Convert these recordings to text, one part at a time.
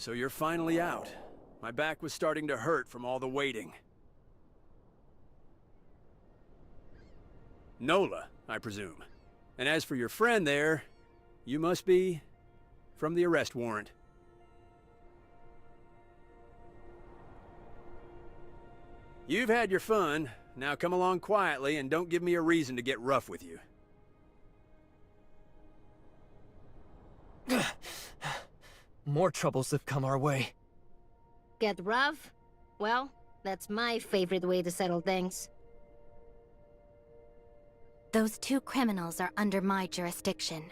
So you're finally out. My back was starting to hurt from all the waiting. Nola, I presume. And as for your friend there, you must be from the arrest warrant. You've had your fun. Now come along quietly and don't give me a reason to get rough with you. More troubles have come our way. Get rough? Well, that's my favorite way to settle things. Those two criminals are under my jurisdiction.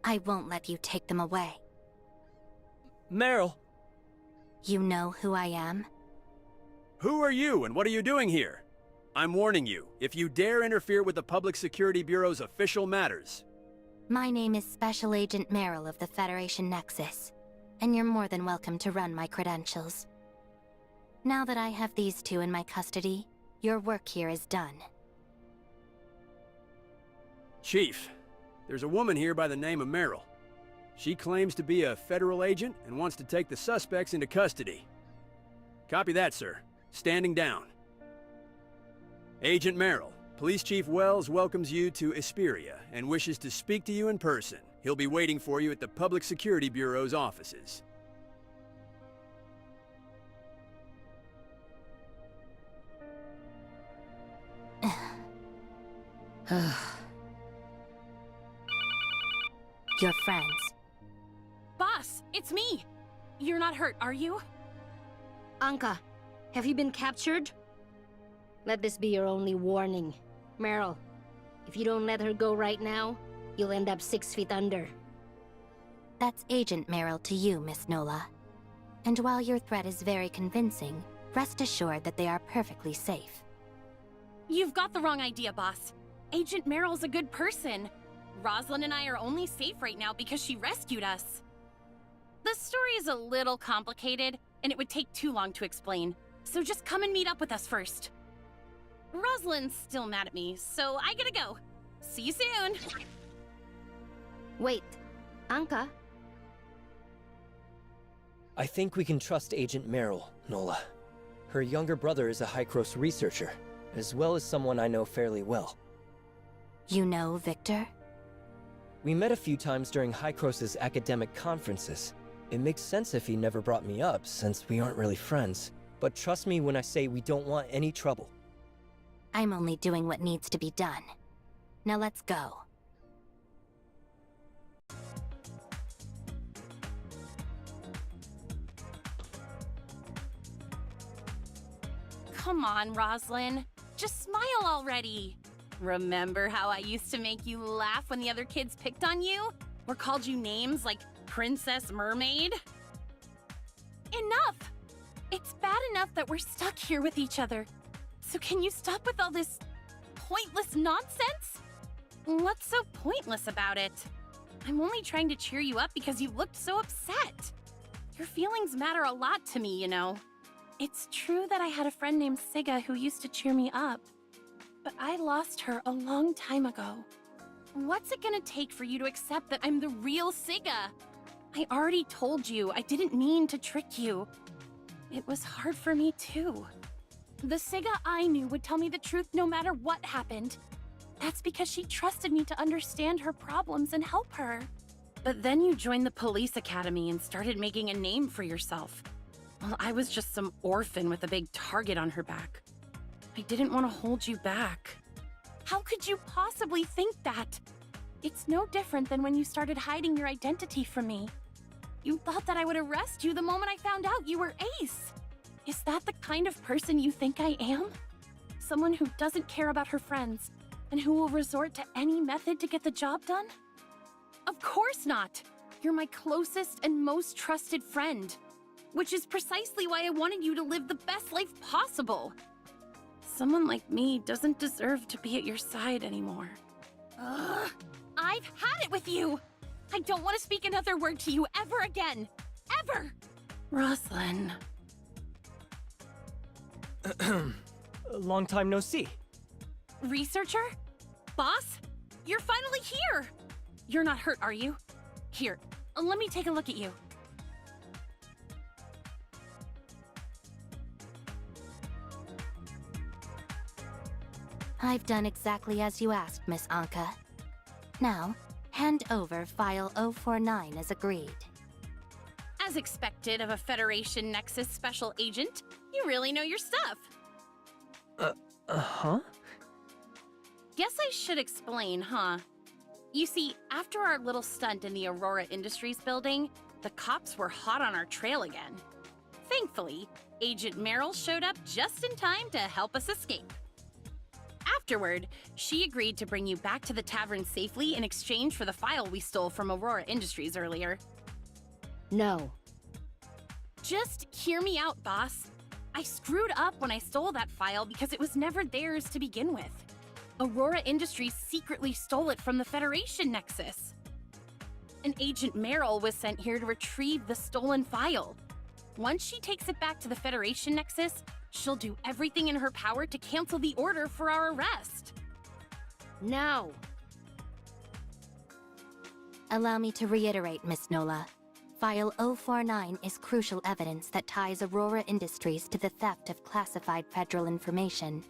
I won't let you take them away. Meryl! You know who I am? Who are you and what are you doing here? I'm warning you, if you dare interfere with the Public Security Bureau's official matters. My name is Special Agent Meryl of the Federation Nexus, and you're more than welcome to run my credentials. Now that I have these two in my custody, your work here is done. Chief, there's a woman here by the name of Meryl. She claims to be a federal agent and wants to take the suspects into custody. Copy that, sir. Standing down. Agent Meryl, Police Chief Wells welcomes you to Esperia and wishes to speak to you in person. He'll be waiting for you at the Public Security Bureau's offices. Your friends. Boss, it's me! You're not hurt, are you? Anka, have you been captured? Let this be your only warning. Meryl, if you don't let her go right now, you'll end up 6 feet under. That's Agent Meryl to you, Miss Nola. And while your threat is very convincing, rest assured that they are perfectly safe. You've got the wrong idea, boss. Agent Meryl's a good person. Rosalind and I are only safe right now because she rescued us. The story is a little complicated, and it would take too long to explain, so just come and meet up with us first. Rosalind's still mad at me, so I gotta go. See you soon! Wait, Anka? I think we can trust Agent Meryl, Nola. Her younger brother is a Hykros researcher, as well as someone I know fairly well. You know Victor? We met a few times during Hykros's academic conferences. It makes sense if he never brought me up, since we aren't really friends. But trust me when I say we don't want any trouble. I'm only doing what needs to be done. Now let's go. Come on, Rosalind. Just smile already. Remember how I used to make you laugh when the other kids picked on you? Or called you names like Princess Mermaid? Enough! It's bad enough that we're stuck here with each other. So can you stop with all this pointless nonsense? What's so pointless about it? I'm only trying to cheer you up because you looked so upset. Your feelings matter a lot to me, you know. It's true that I had a friend named Siga who used to cheer me up, but I lost her a long time ago. What's it gonna take for you to accept that I'm the real Siga? I already told you I didn't mean to trick you. It was hard for me too. The Siga I knew would tell me the truth no matter what happened. That's because she trusted me to understand her problems and help her. But then you joined the police academy and started making a name for yourself. Well, I was just some orphan with a big target on her back. I didn't want to hold you back. How could you possibly think that? It's no different than when you started hiding your identity from me. You thought that I would arrest you the moment I found out you were Ace. Is that the kind of person you think I am? Someone who doesn't care about her friends, and who will resort to any method to get the job done? Of course not! You're my closest and most trusted friend. Which is precisely why I wanted you to live the best life possible. Someone like me doesn't deserve to be at your side anymore. Ugh! I've had it with you! I don't want to speak another word to you ever again! Ever! Rosalind. Long time no see. Researcher? Boss? You're finally here! You're not hurt, are you? Here, let me take a look at you. I've done exactly as you asked, Miss Anka. Now, hand over File 049 as agreed. As expected of a Federation Nexus special agent, you really know your stuff. Huh? Guess I should explain, huh? You see, after our little stunt in the Aurora Industries building, the cops were hot on our trail again. Thankfully, Agent Meryl showed up just in time to help us escape. Afterward, she agreed to bring you back to the tavern safely in exchange for the file we stole from Aurora Industries earlier. No. Just hear me out, boss. I screwed up when I stole that file because it was never theirs to begin with. Aurora Industries secretly stole it from the Federation Nexus. And Agent Meryl was sent here to retrieve the stolen file. Once she takes it back to the Federation Nexus, she'll do everything in her power to cancel the order for our arrest. No. Allow me to reiterate, Miss Nola. File 049 is crucial evidence that ties Aurora Industries to the theft of classified federal information.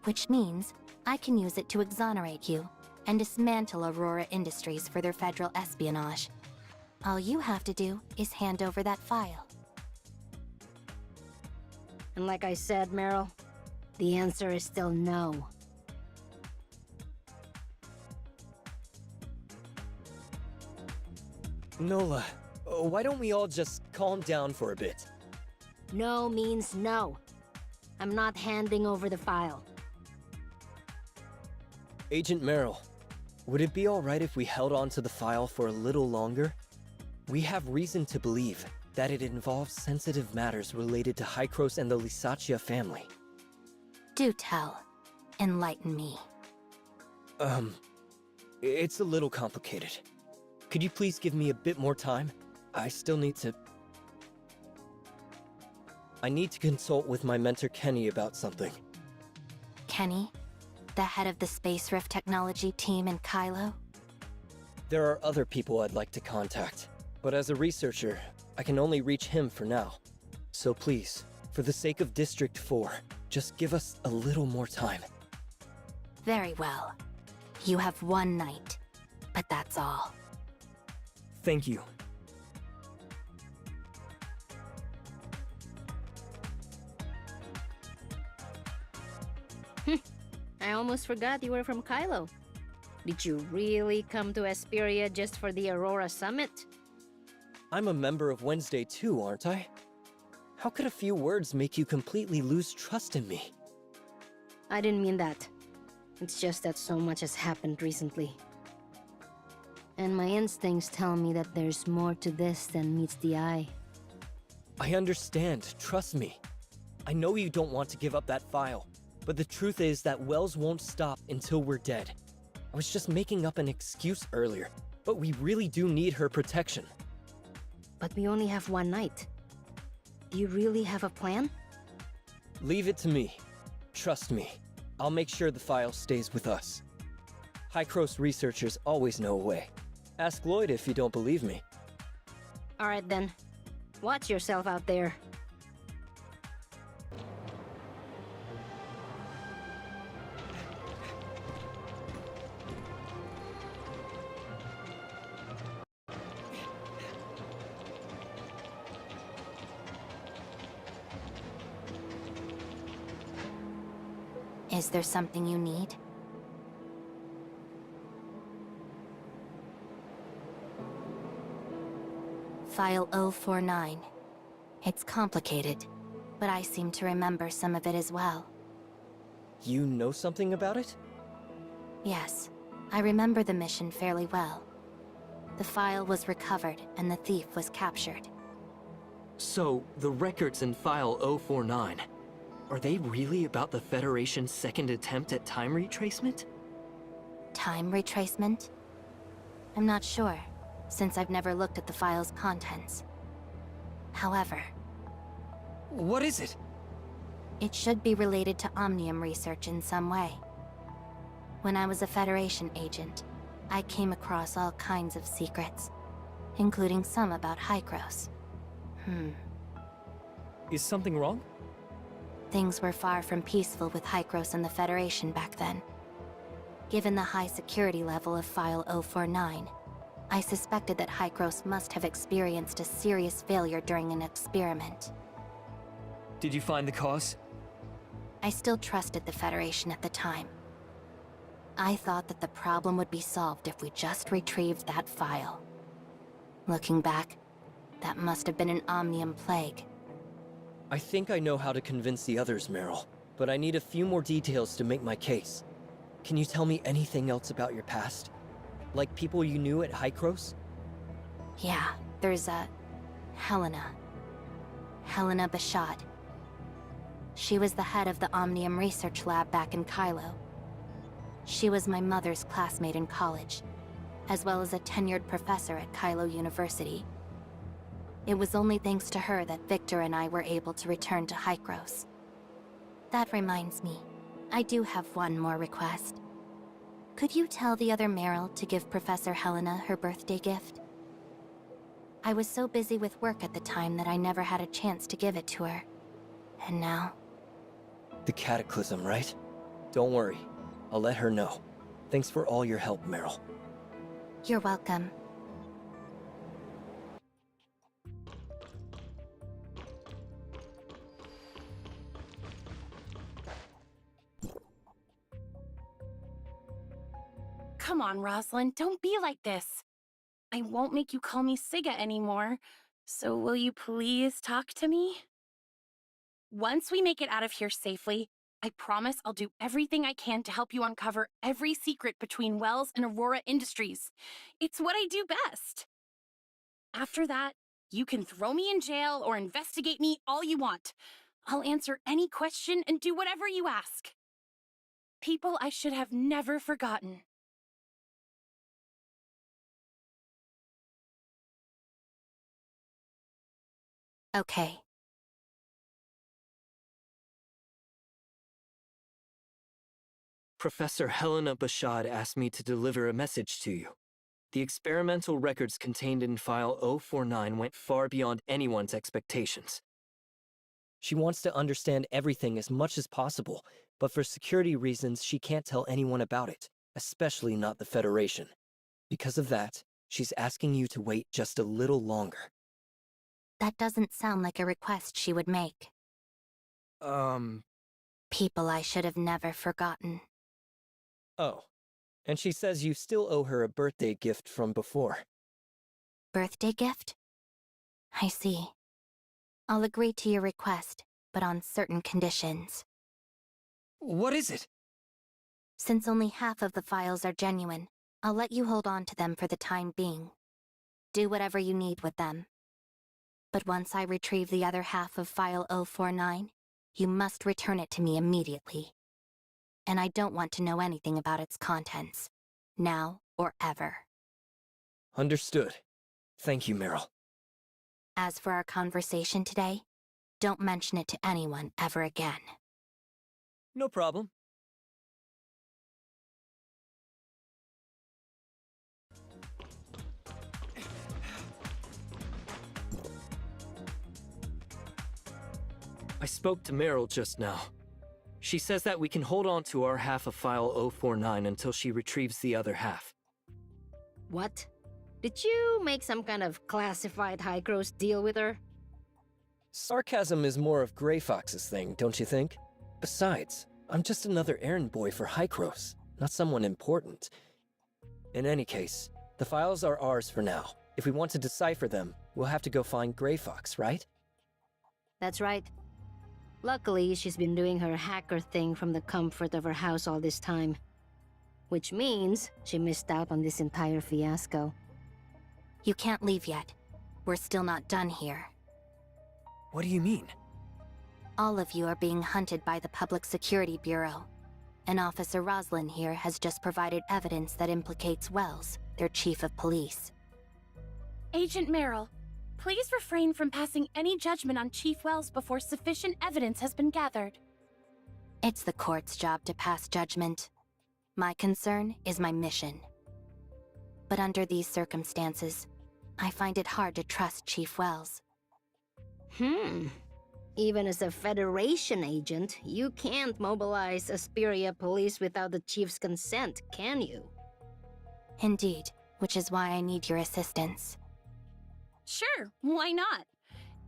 Which means I can use it to exonerate you and dismantle Aurora Industries for their federal espionage. All you have to do is hand over that file. And like I said, Meryl, the answer is still no. Nola, why don't we all just calm down for a bit? No means no. I'm not handing over the file. Agent Meryl, would it be alright if we held on to the file for a little longer? We have reason to believe that it involves sensitive matters related to Hykros and the Lysachia family. Do tell. Enlighten me. It's a little complicated. Could you please give me a bit more time? I need to consult with my mentor Kenny about something. Kenny? The head of the Space Rift Technology team in Kylo? There are other people I'd like to contact, but as a researcher, I can only reach him for now. So please, for the sake of District 4, just give us a little more time. Very well. You have one night, but that's all. Thank you. I almost forgot you were from Kylo. Did you really come to Esperia just for the Aurora Summit? I'm a member of Wednesday too, aren't I? How could a few words make you completely lose trust in me? I didn't mean that. It's just that so much has happened recently. And my instincts tell me that there's more to this than meets the eye. I understand, trust me. I know you don't want to give up that file, but the truth is that Wells won't stop until we're dead. I was just making up an excuse earlier, but we really do need her protection. But we only have one night. Do you really have a plan? Leave it to me. Trust me. I'll make sure the file stays with us. Hykros researchers always know a way. Ask Lloyd if you don't believe me. Alright then. Watch yourself out there. Is there something you need? File 049. It's complicated, but I seem to remember some of it as well. You know something about it? Yes, I remember the mission fairly well. The file was recovered and the thief was captured. So, the records in File 049, are they really about the Federation's second attempt at time retracement? Time retracement? I'm not sure, since I've never looked at the file's contents. However, What is it? it should be related to Omnium research in some way. When I was a Federation agent, I came across all kinds of secrets, including some about Hykros. Is something wrong? Things were far from peaceful with Hykros and the Federation back then. Given the high security level of File 049, I suspected that Hykros must have experienced a serious failure during an experiment. Did you find the cause? I still trusted the Federation at the time. I thought that the problem would be solved if we just retrieved that file. Looking back, that must have been an Omnium plague. I think I know how to convince the others, Meryl, but I need a few more details to make my case. Can you tell me anything else about your past? Like people you knew at Hykros? Yeah, there's Helena. Helena Bashad. She was the head of the Omnium Research Lab back in Kylo. She was my mother's classmate in college, as well as a tenured professor at Kylo University. It was only thanks to her that Victor and I were able to return to Hykros. That reminds me, I do have one more request. Could you tell the other Meryl to give Professor Helena her birthday gift? I was so busy with work at the time that I never had a chance to give it to her. And now... The Cataclysm, right? Don't worry. I'll let her know. Thanks for all your help, Meryl. You're welcome. Come on, Rosalind, don't be like this. I won't make you call me Siga anymore, so will you please talk to me? Once we make it out of here safely, I promise I'll do everything I can to help you uncover every secret between Wells and Aurora Industries. It's what I do best. After that, you can throw me in jail or investigate me all you want. I'll answer any question and do whatever you ask. People I should have never forgotten. Okay. Professor Helena Bashad asked me to deliver a message to you. The experimental records contained in File 049 went far beyond anyone's expectations. She wants to understand everything as much as possible, but for security reasons she can't tell anyone about it, especially not the Federation. Because of that, she's asking you to wait just a little longer. That doesn't sound like a request she would make. People I should have never forgotten. Oh. And she says you still owe her a birthday gift from before. Birthday gift? I see. I'll agree to your request, but on certain conditions. What is it? Since only half of the files are genuine, I'll let you hold on to them for the time being. Do whatever you need with them. But once I retrieve the other half of File 049, you must return it to me immediately. And I don't want to know anything about its contents, now or ever. Understood. Thank you, Meryl. As for our conversation today, don't mention it to anyone ever again. No problem. I spoke to Meryl just now. She says that we can hold on to our half of File 049 until she retrieves the other half. What? Did you make some kind of classified Hykros deal with her? Sarcasm is more of Grey Fox's thing, don't you think? Besides, I'm just another errand boy for Hykros, not someone important. In any case, the files are ours for now. If we want to decipher them, we'll have to go find Grey Fox, right? That's right. Luckily, she's been doing her hacker thing from the comfort of her house all this time. Which means she missed out on this entire fiasco. You can't leave yet. We're still not done here. What do you mean? All of you are being hunted by the Public Security Bureau. And Officer Roslin here has just provided evidence that implicates Wells, their chief of police. Agent Meryl, please refrain from passing any judgment on Chief Wells before sufficient evidence has been gathered. It's the court's job to pass judgment. My concern is my mission. But under these circumstances, I find it hard to trust Chief Wells. Even as a Federation agent, you can't mobilize Asperia police without the chief's consent, can you? Indeed, which is why I need your assistance. Sure, why not?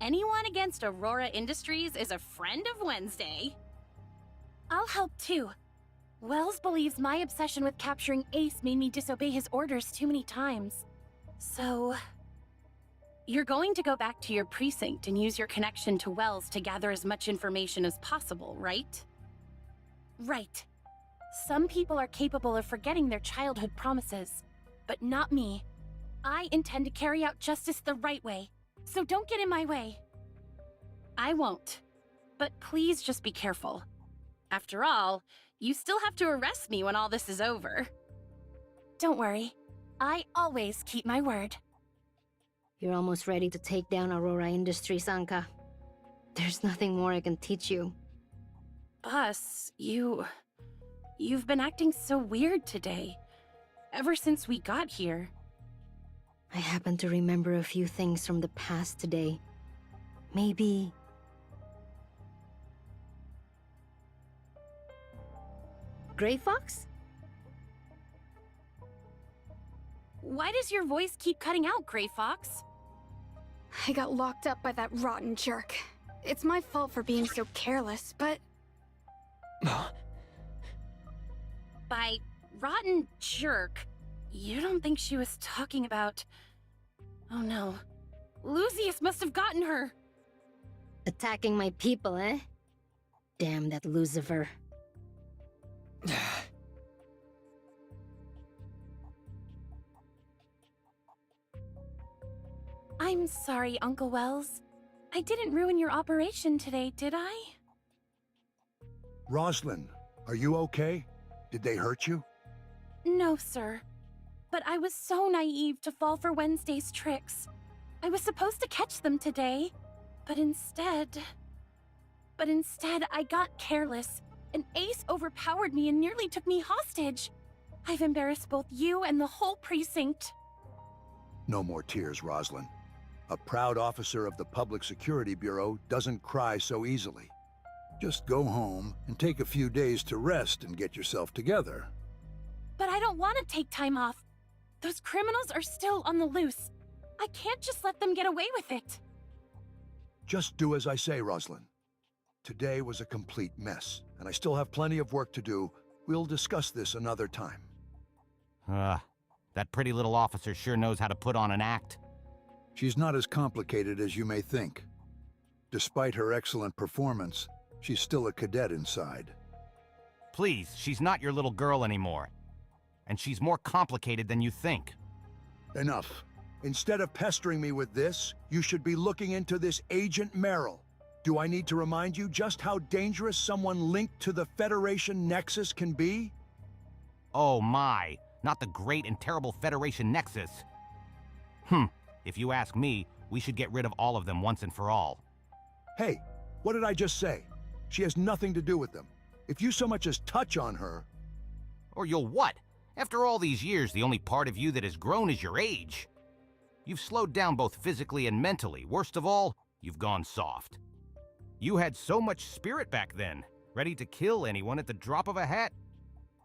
Anyone against Aurora Industries is a friend of Wednesday. I'll help too. Wells believes my obsession with capturing Ace made me disobey his orders too many times. So... You're going to go back to your precinct and use your connection to Wells to gather as much information as possible, right? Right. Some people are capable of forgetting their childhood promises, but not me. I intend to carry out justice the right way, so don't get in my way. I won't. But please just be careful. After all, you still have to arrest me when all this is over. Don't worry. I always keep my word. You're almost ready to take down Aurora Industries, Anka. There's nothing more I can teach you. Boss, you've been acting so weird today. Ever since we got here. I happen to remember a few things from the past today. Maybe... Gray Fox? Why does your voice keep cutting out, Gray Fox? I got locked up by that rotten jerk. It's my fault for being so careless, but... By rotten jerk, you don't think she was talking about... Oh no. Lucius must have gotten her! Attacking my people, eh? Damn that Lucifer. I'm sorry, Uncle Wells. I didn't ruin your operation today, did I? Roslyn, are you okay? Did they hurt you? No, sir. But I was so naive to fall for Wednesday's tricks. I was supposed to catch them today, but instead I got careless, and Ace overpowered me and nearly took me hostage. I've embarrassed both you and the whole precinct. No more tears, Roslyn. A proud officer of the Public Security Bureau doesn't cry so easily. Just go home and take a few days to rest and get yourself together. But I don't want to take time off. Those criminals are still on the loose. I can't just let them get away with it. Just do as I say, Roslyn. Today was a complete mess, and I still have plenty of work to do. We'll discuss this another time. That pretty little officer sure knows how to put on an act. She's not as complicated as you may think. Despite her excellent performance, she's still a cadet inside. Please, she's not your little girl anymore. And she's more complicated than you think. Enough. Instead of pestering me with this, you should be looking into this Agent Meryl. Do I need to remind you just how dangerous someone linked to the Federation Nexus can be? Oh my, not the great and terrible Federation Nexus. If you ask me, we should get rid of all of them once and for all. Hey, what did I just say? She has nothing to do with them. If you so much as touch on her... Or you'll what? After all these years, the only part of you that has grown is your age. You've slowed down both physically and mentally. Worst of all, you've gone soft. You had so much spirit back then, ready to kill anyone at the drop of a hat.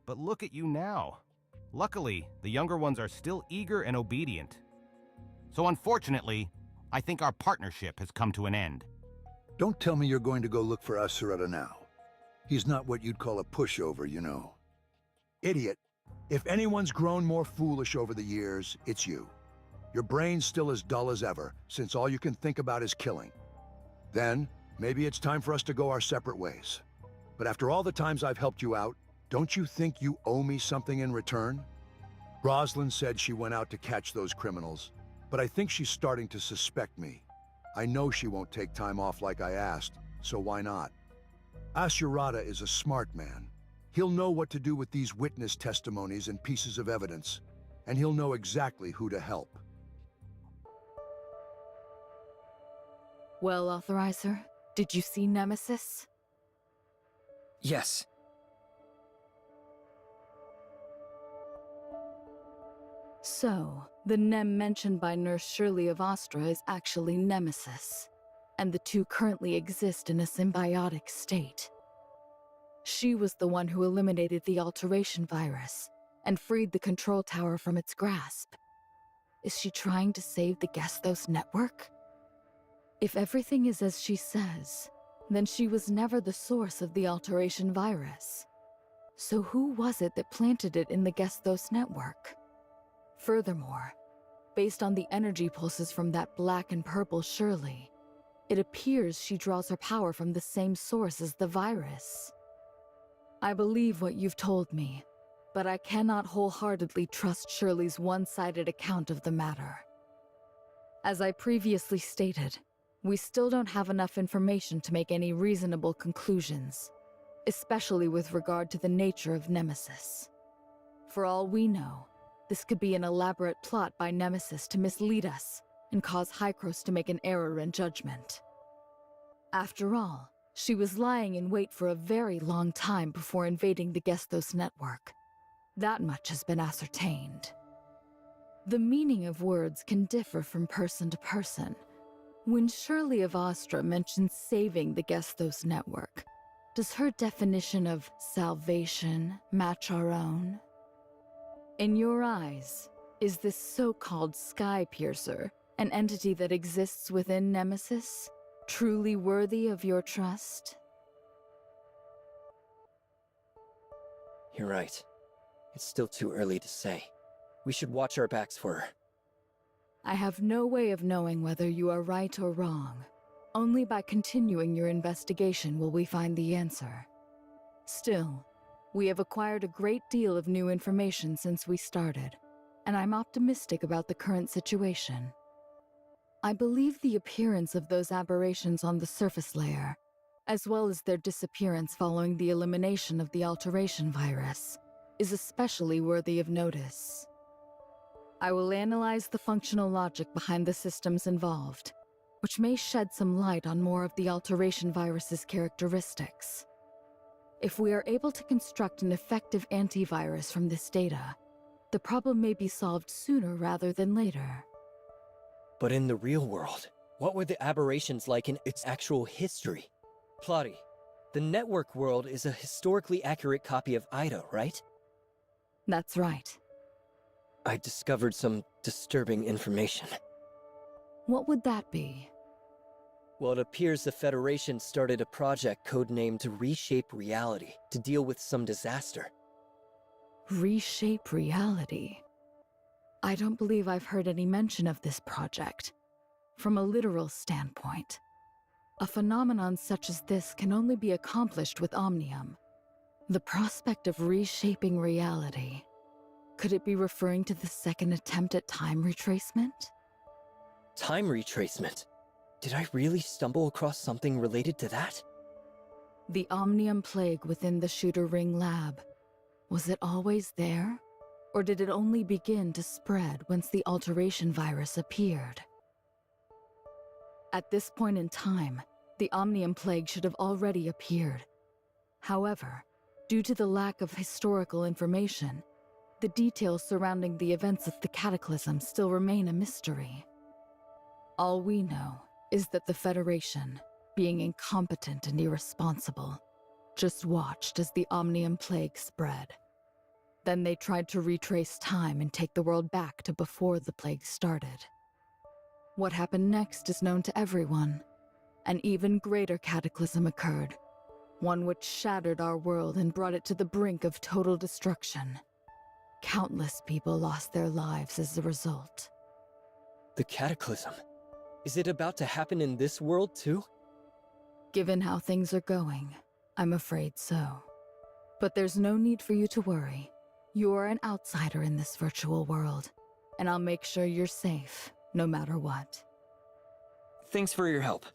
But look at you now. Luckily, the younger ones are still eager and obedient. So unfortunately, I think our partnership has come to an end. Don't tell me you're going to go look for Asureta now. He's not what you'd call a pushover, you know. Idiot. If anyone's grown more foolish over the years, it's you. Your brain's still as dull as ever, since all you can think about is killing. Then, maybe it's time for us to go our separate ways. But after all the times I've helped you out, don't you think you owe me something in return? Roslyn said she went out to catch those criminals, but I think she's starting to suspect me. I know she won't take time off like I asked, so why not? Asureta is a smart man. He'll know what to do with these witness testimonies and pieces of evidence, and he'll know exactly who to help. Well, Authorizer, did you see Nemesis? Yes. So, the Nem mentioned by Nurse Shirley of Astra is actually Nemesis. and the two currently exist in a symbiotic state. She was the one who eliminated the alteration virus and freed the control tower from its grasp. Is she trying to save the Gestos network? If everything is as she says, then she was never the source of the alteration virus. So who was it that planted it in the Gestos network? Furthermore, based on the energy pulses from that black and purple Shirley, it appears she draws her power from the same source as the virus. I believe what you've told me, but I cannot wholeheartedly trust Shirley's one-sided account of the matter. As I previously stated, we still don't have enough information to make any reasonable conclusions, especially with regard to the nature of Nemesis. For all we know, this could be an elaborate plot by Nemesis to mislead us and cause Hykros to make an error in judgment. After all, she was lying in wait for a very long time before invading the Gestos network. That much has been ascertained. The meaning of words can differ from person to person. When Shirley of Astra mentions saving the Gestos network, does her definition of salvation match our own? In your eyes, is this so-called Sky Piercer, an entity that exists within Nemesis, truly worthy of your trust? You're right. It's still too early to say. We should watch our backs for her. I have no way of knowing whether you are right or wrong. Only by continuing your investigation will we find the answer. Still, we have acquired a great deal of new information since we started, and I'm optimistic about the current situation. I believe the appearance of those aberrations on the surface layer, as well as their disappearance following the elimination of the alteration virus, is especially worthy of notice. I will analyze the functional logic behind the systems involved, which may shed some light on more of the alteration virus's characteristics. If we are able to construct an effective antivirus from this data, the problem may be solved sooner rather than later. But in the real world, what were the aberrations like in its actual history? Plotty, the network world is a historically accurate copy of Ida, right? That's right. I discovered some disturbing information. What would that be? Well, it appears the Federation started a project codenamed Reshape Reality to deal with some disaster. Reshape Reality? I don't believe I've heard any mention of this project. From a literal standpoint, a phenomenon such as this can only be accomplished with Omnium. The prospect of reshaping reality. Could it be referring to the second attempt at time retracement? Time retracement? Did I really stumble across something related to that? The Omnium Plague within the Shooter Ring lab. Was it always there? Or did it only begin to spread once the alteration virus appeared? At this point in time, the Omnium Plague should have already appeared. However, due to the lack of historical information, the details surrounding the events of the Cataclysm still remain a mystery. All we know is that the Federation, being incompetent and irresponsible, just watched as the Omnium Plague spread. Then they tried to retrace time and take the world back to before the plague started. What happened next is known to everyone. An even greater cataclysm occurred, one which shattered our world and brought it to the brink of total destruction. Countless people lost their lives as a result. The Cataclysm? Is it about to happen in this world too? Given how things are going, I'm afraid so. But there's no need for you to worry. You are an outsider in this virtual world, and I'll make sure you're safe, no matter what. Thanks for your help.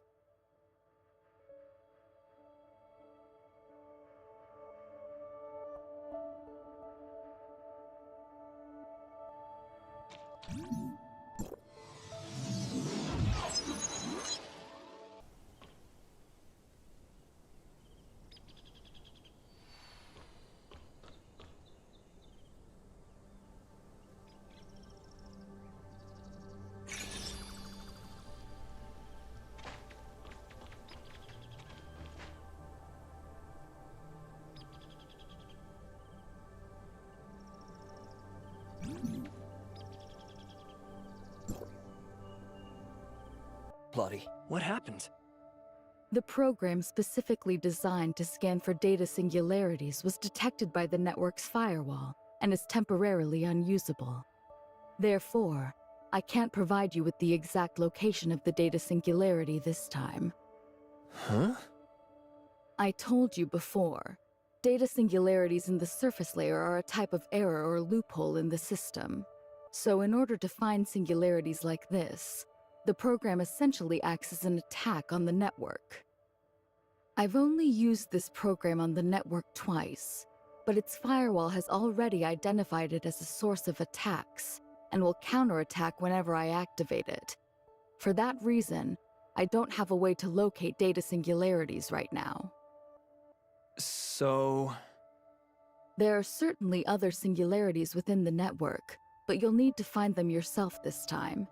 Plotty. What happened? The program specifically designed to scan for data singularities was detected by the network's firewall and is temporarily unusable. Therefore, I can't provide you with the exact location of the data singularity this time. Huh? I told you before, data singularities in the surface layer are a type of error or loophole in the system. So in order to find singularities like this, the program essentially acts as an attack on the network. I've only used this program on the network twice, but its firewall has already identified it as a source of attacks and will counterattack whenever I activate it. For that reason, I don't have a way to locate data singularities right now. So... There are certainly other singularities within the network, but you'll need to find them yourself this time.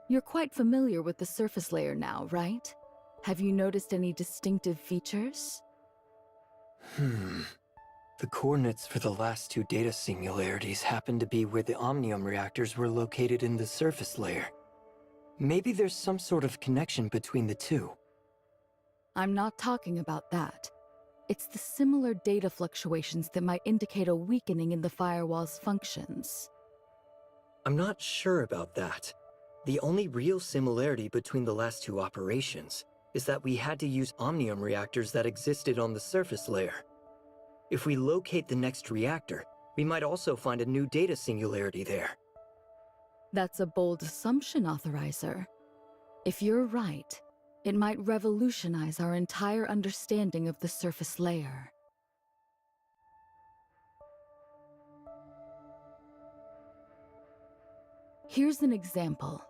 You're quite familiar with the surface layer now, right? Have you noticed any distinctive features? The coordinates for the last two data singularities happen to be where the Omnium reactors were located in the surface layer. Maybe there's some sort of connection between the two. I'm not talking about that. It's the similar data fluctuations that might indicate a weakening in the firewall's functions. I'm not sure about that. The only real similarity between the last two operations is that we had to use Omnium reactors that existed on the surface layer. If we locate the next reactor, we might also find a new data singularity there. That's a bold assumption, Authorizer. If you're right, it might revolutionize our entire understanding of the surface layer. Here's an example.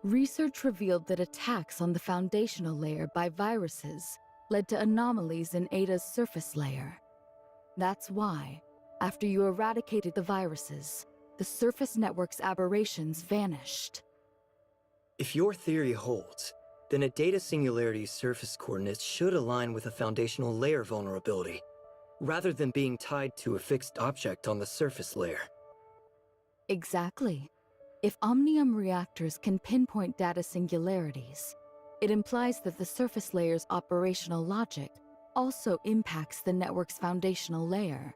Research revealed that attacks on the foundational layer by viruses led to anomalies in Ada's surface layer. That's why, after you eradicated the viruses, the surface network's aberrations vanished. If your theory holds, then a data singularity's surface coordinates should align with a foundational layer vulnerability, rather than being tied to a fixed object on the surface layer. Exactly. If Omnium reactors can pinpoint data singularities, it implies that the surface layer's operational logic also impacts the network's foundational layer.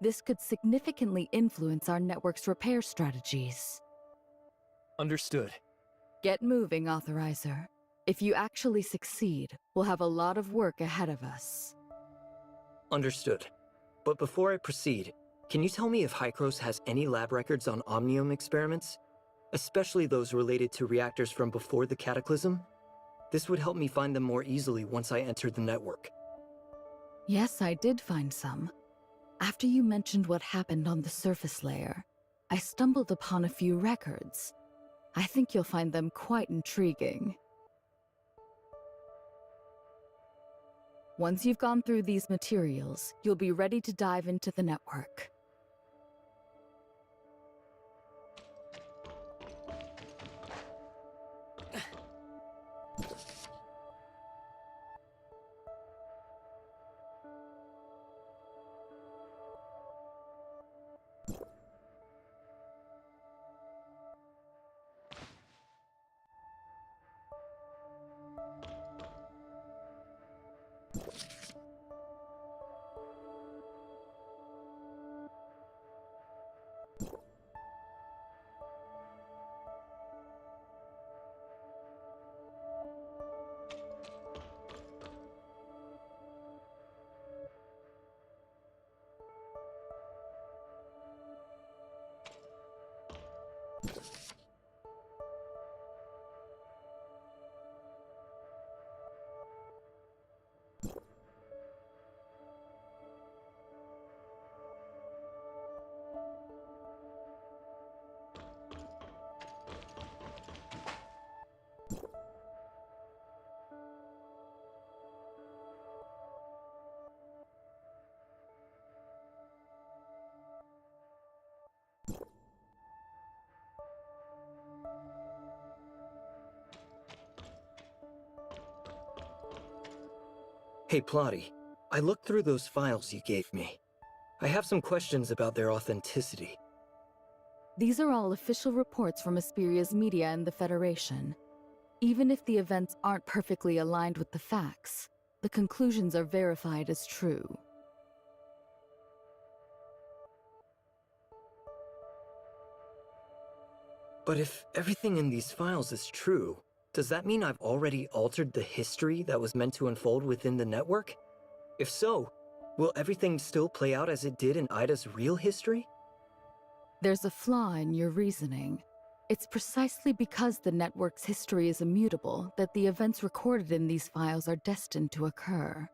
This could significantly influence our network's repair strategies. Understood. Get moving, Authorizer. If you actually succeed, we'll have a lot of work ahead of us. Understood. But before I proceed, can you tell me if Hykros has any lab records on Omnium experiments? Especially those related to reactors from before the Cataclysm? This would help me find them more easily once I enter the network. Yes, I did find some. After you mentioned what happened on the surface layer, I stumbled upon a few records. I think you'll find them quite intriguing. Once you've gone through these materials, you'll be ready to dive into the network. Hey Plotty, I looked through those files you gave me. I have some questions about their authenticity. These are all official reports from Asperia's media and the Federation. Even if the events aren't perfectly aligned with the facts, the conclusions are verified as true. But if everything in these files is true, does that mean I've already altered the history that was meant to unfold within the network? If so, will everything still play out as it did in Ida's real history? There's a flaw in your reasoning. It's precisely because the network's history is immutable that the events recorded in these files are destined to occur.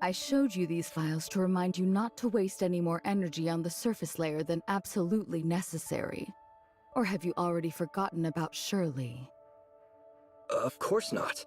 I showed you these files to remind you not to waste any more energy on the surface layer than absolutely necessary. Or have you already forgotten about Shirley? Of course not.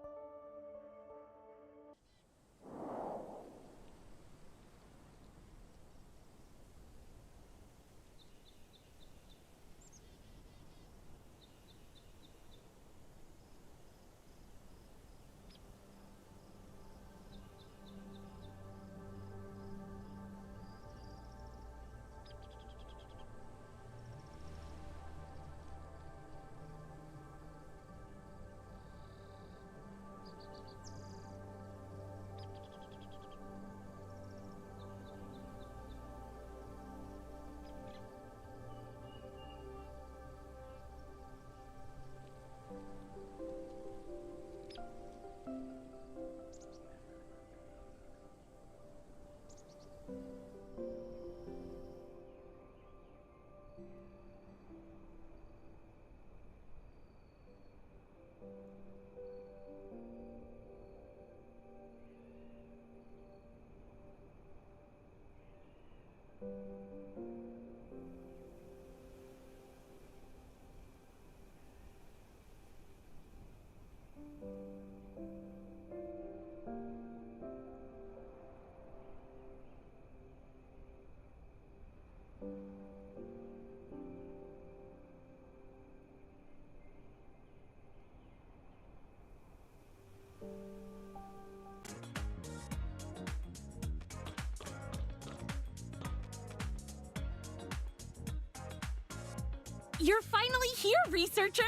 You're finally here, researcher!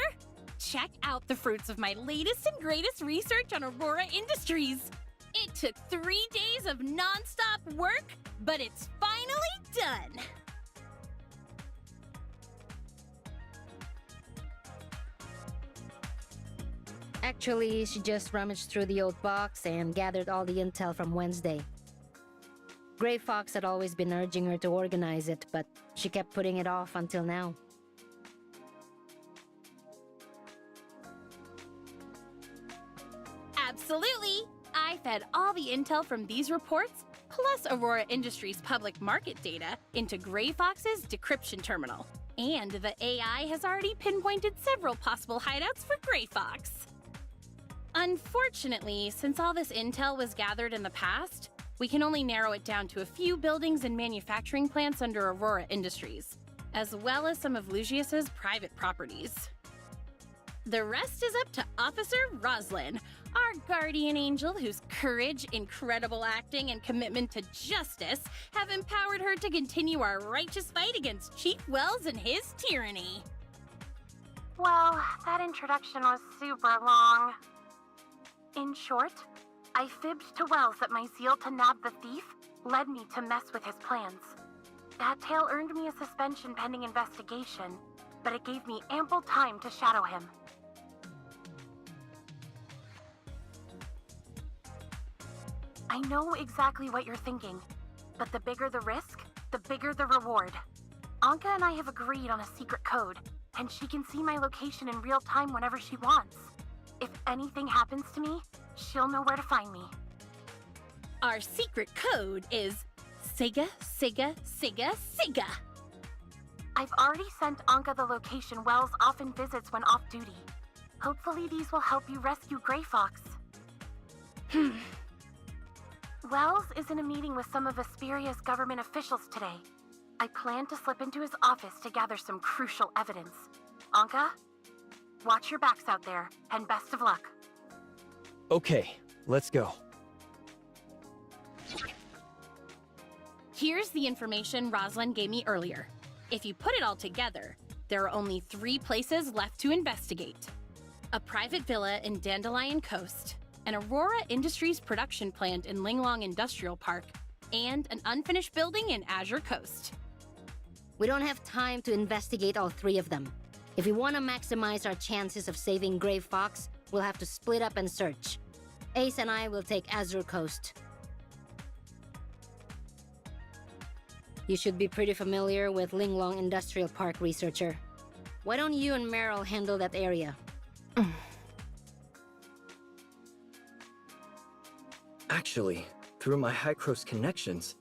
Check out the fruits of my latest and greatest research on Aurora Industries. It took 3 days of non-stop work, but it's finally done. Actually, she just rummaged through the old box and gathered all the intel from Wednesday. Gray Fox had always been urging her to organize it, but she kept putting it off until now. Absolutely! I fed all the intel from these reports, plus Aurora Industries' public market data, into Gray Fox's decryption terminal. And the AI has already pinpointed several possible hideouts for Gray Fox. Unfortunately, since all this intel was gathered in the past, we can only narrow it down to a few buildings and manufacturing plants under Aurora Industries, as well as some of Lucius's private properties. The rest is up to Officer Roslyn, our guardian angel whose courage, incredible acting, and commitment to justice have empowered her to continue our righteous fight against Chief Wells and his tyranny. Well, that introduction was super long. In short, I fibbed to Wells that my zeal to nab the thief led me to mess with his plans. That tale earned me a suspension pending investigation, but it gave me ample time to shadow him. I know exactly what you're thinking, but the bigger the risk, the bigger the reward. Anka and I have agreed on a secret code, and she can see my location in real time whenever she wants. If anything happens to me, she'll know where to find me. Our secret code is Sega, Sega, Sega, Sega. I've already sent Anka the location Wells often visits when off duty. Hopefully these will help you rescue Gray Fox. Wells is in a meeting with some of Asperia's government officials today. I plan to slip into his office to gather some crucial evidence. Anka, watch your backs out there, and best of luck. Okay, let's go. Here's the information Rosalind gave me earlier. If you put it all together, there are only 3 places left to investigate. A private villa in Dandelion Coast, an Aurora Industries production plant in Linglong Industrial Park, and an unfinished building in Azure Coast. We don't have time to investigate all 3 of them. If we want to maximize our chances of saving Gray Fox, we'll have to split up and search. Ace and I will take Azure Coast. You should be pretty familiar with Linglong Industrial Park, researcher. Why don't you and Meryl handle that area? Actually, through my Hycros connections,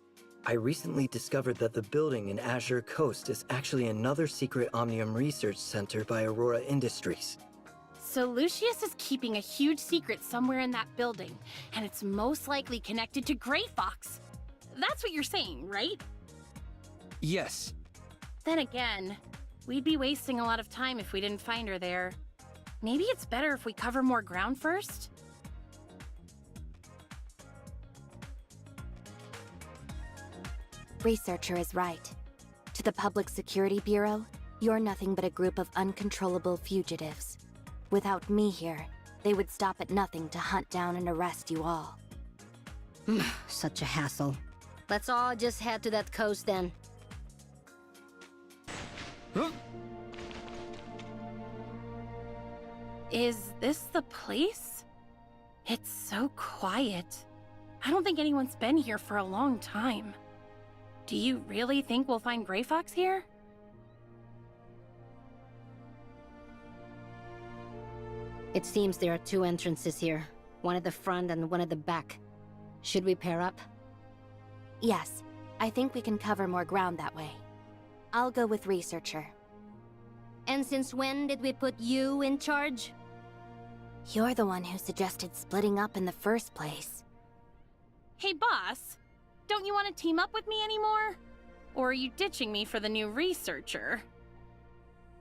I recently discovered that the building in Azure Coast is actually another secret Omnium research center by Aurora Industries. So Lucius is keeping a huge secret somewhere in that building, and it's most likely connected to Gray Fox. That's what you're saying, right? Yes. Then again, we'd be wasting a lot of time if we didn't find her there. Maybe it's better if we cover more ground first? Researcher is right. To the Public Security Bureau, you're nothing but a group of uncontrollable fugitives. Without me here, they would stop at nothing to hunt down and arrest you all. Such a hassle. Let's all just head to that coast then. Huh? Is this the place? It's so quiet. I don't think anyone's been here for a long time. Do you really think we'll find Gray Fox here? It seems there are 2 entrances here. One at the front and one at the back. Should we pair up? Yes, I think we can cover more ground that way. I'll go with Researcher. And since when did we put you in charge? You're the one who suggested splitting up in the first place. Hey, boss. Don't you want to team up with me anymore? Or are you ditching me for the new researcher?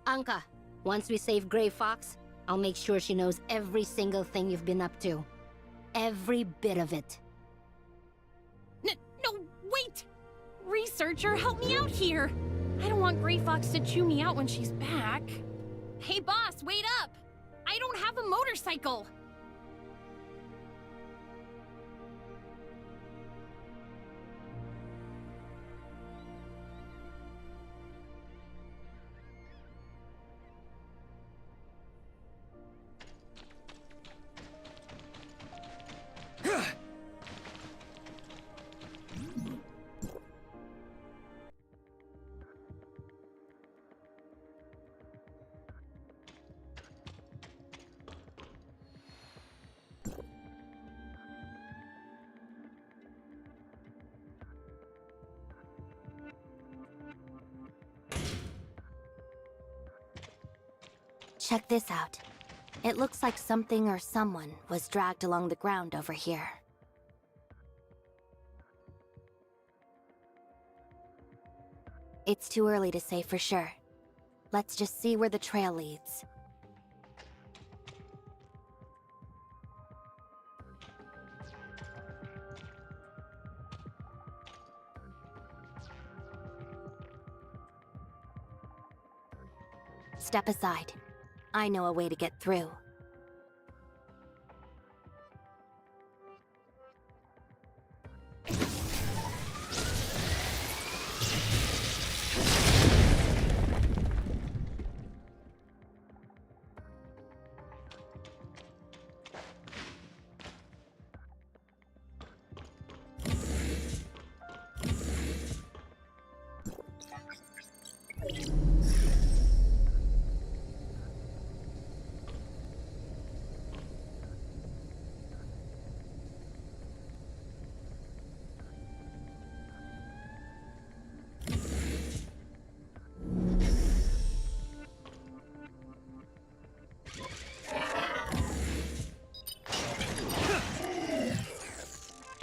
Anka, once we save Gray Fox, I'll make sure she knows every single thing you've been up to. Every bit of it. No, wait! Researcher, help me out here! I don't want Gray Fox to chew me out when she's back. Hey, boss, wait up! I don't have a motorcycle! Check this out. It looks like something or someone was dragged along the ground over here. It's too early to say for sure. Let's just see where the trail leads. Step aside. I know a way to get through.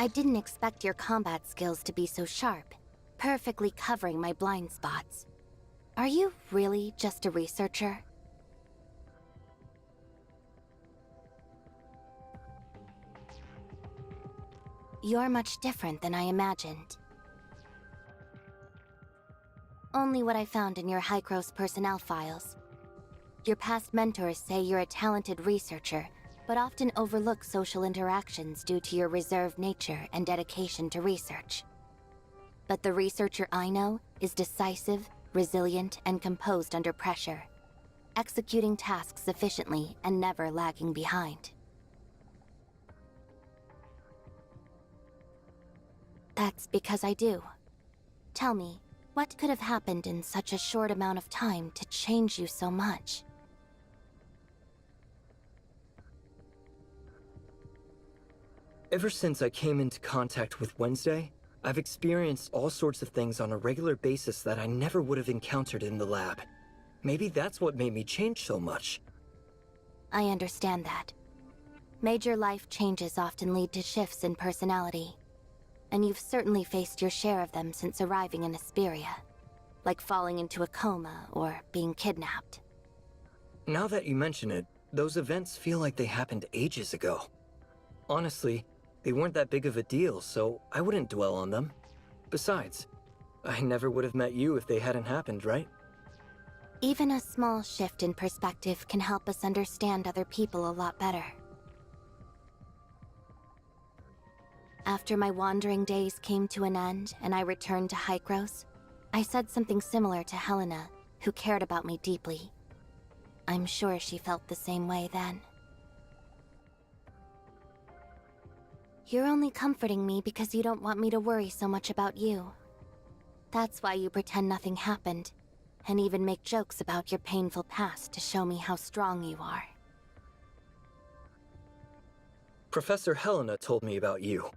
I didn't expect your combat skills to be so sharp, perfectly covering my blind spots. Are you really just a researcher? You're much different than I imagined. Only what I found in your Hykros personnel files. Your past mentors say you're a talented researcher, but often overlook social interactions due to your reserved nature and dedication to research. But the researcher I know is decisive, resilient, and composed under pressure, executing tasks efficiently and never lagging behind. That's because I do. Tell me, what could have happened in such a short amount of time to change you so much? Ever since I came into contact with Wednesday, I've experienced all sorts of things on a regular basis that I never would have encountered in the lab. Maybe that's what made me change so much. I understand that. Major life changes often lead to shifts in personality. And you've certainly faced your share of them since arriving in Asperia. Like falling into a coma or being kidnapped. Now that you mention it, those events feel like they happened ages ago. Honestly, they weren't that big of a deal, so I wouldn't dwell on them. Besides, I never would have met you if they hadn't happened, right? Even a small shift in perspective can help us understand other people a lot better. After my wandering days came to an end and I returned to Hykros, I said something similar to Helena, who cared about me deeply. I'm sure she felt the same way then. You're only comforting me because you don't want me to worry so much about you. That's why you pretend nothing happened, and even make jokes about your painful past to show me how strong you are. Professor Helena told me about you.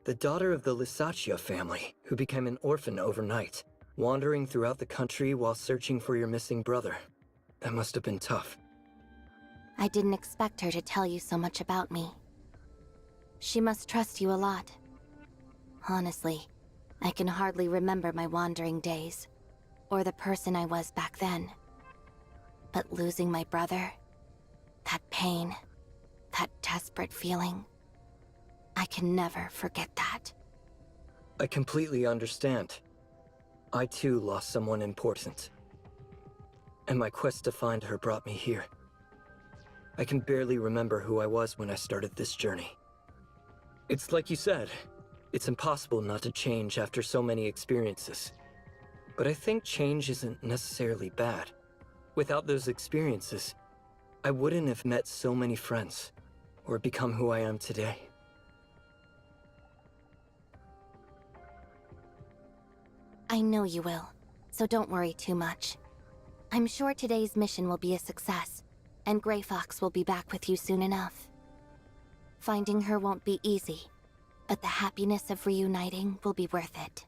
The daughter of the Lysaccia family, who became an orphan overnight, wandering throughout the country while searching for your missing brother. That must have been tough. I didn't expect her to tell you so much about me. She must trust you a lot. Honestly, I can hardly remember my wandering days, or the person I was back then. But losing my brother, that pain, that desperate feeling, I can never forget that. I completely understand. I too lost someone important. And my quest to find her brought me here. I can barely remember who I was when I started this journey. It's like you said, it's impossible not to change after so many experiences. But I think change isn't necessarily bad. Without those experiences, I wouldn't have met so many friends, or become who I am today. I know you will, so don't worry too much. I'm sure today's mission will be a success, and Grey Fox will be back with you soon enough. Finding her won't be easy, but the happiness of reuniting will be worth it.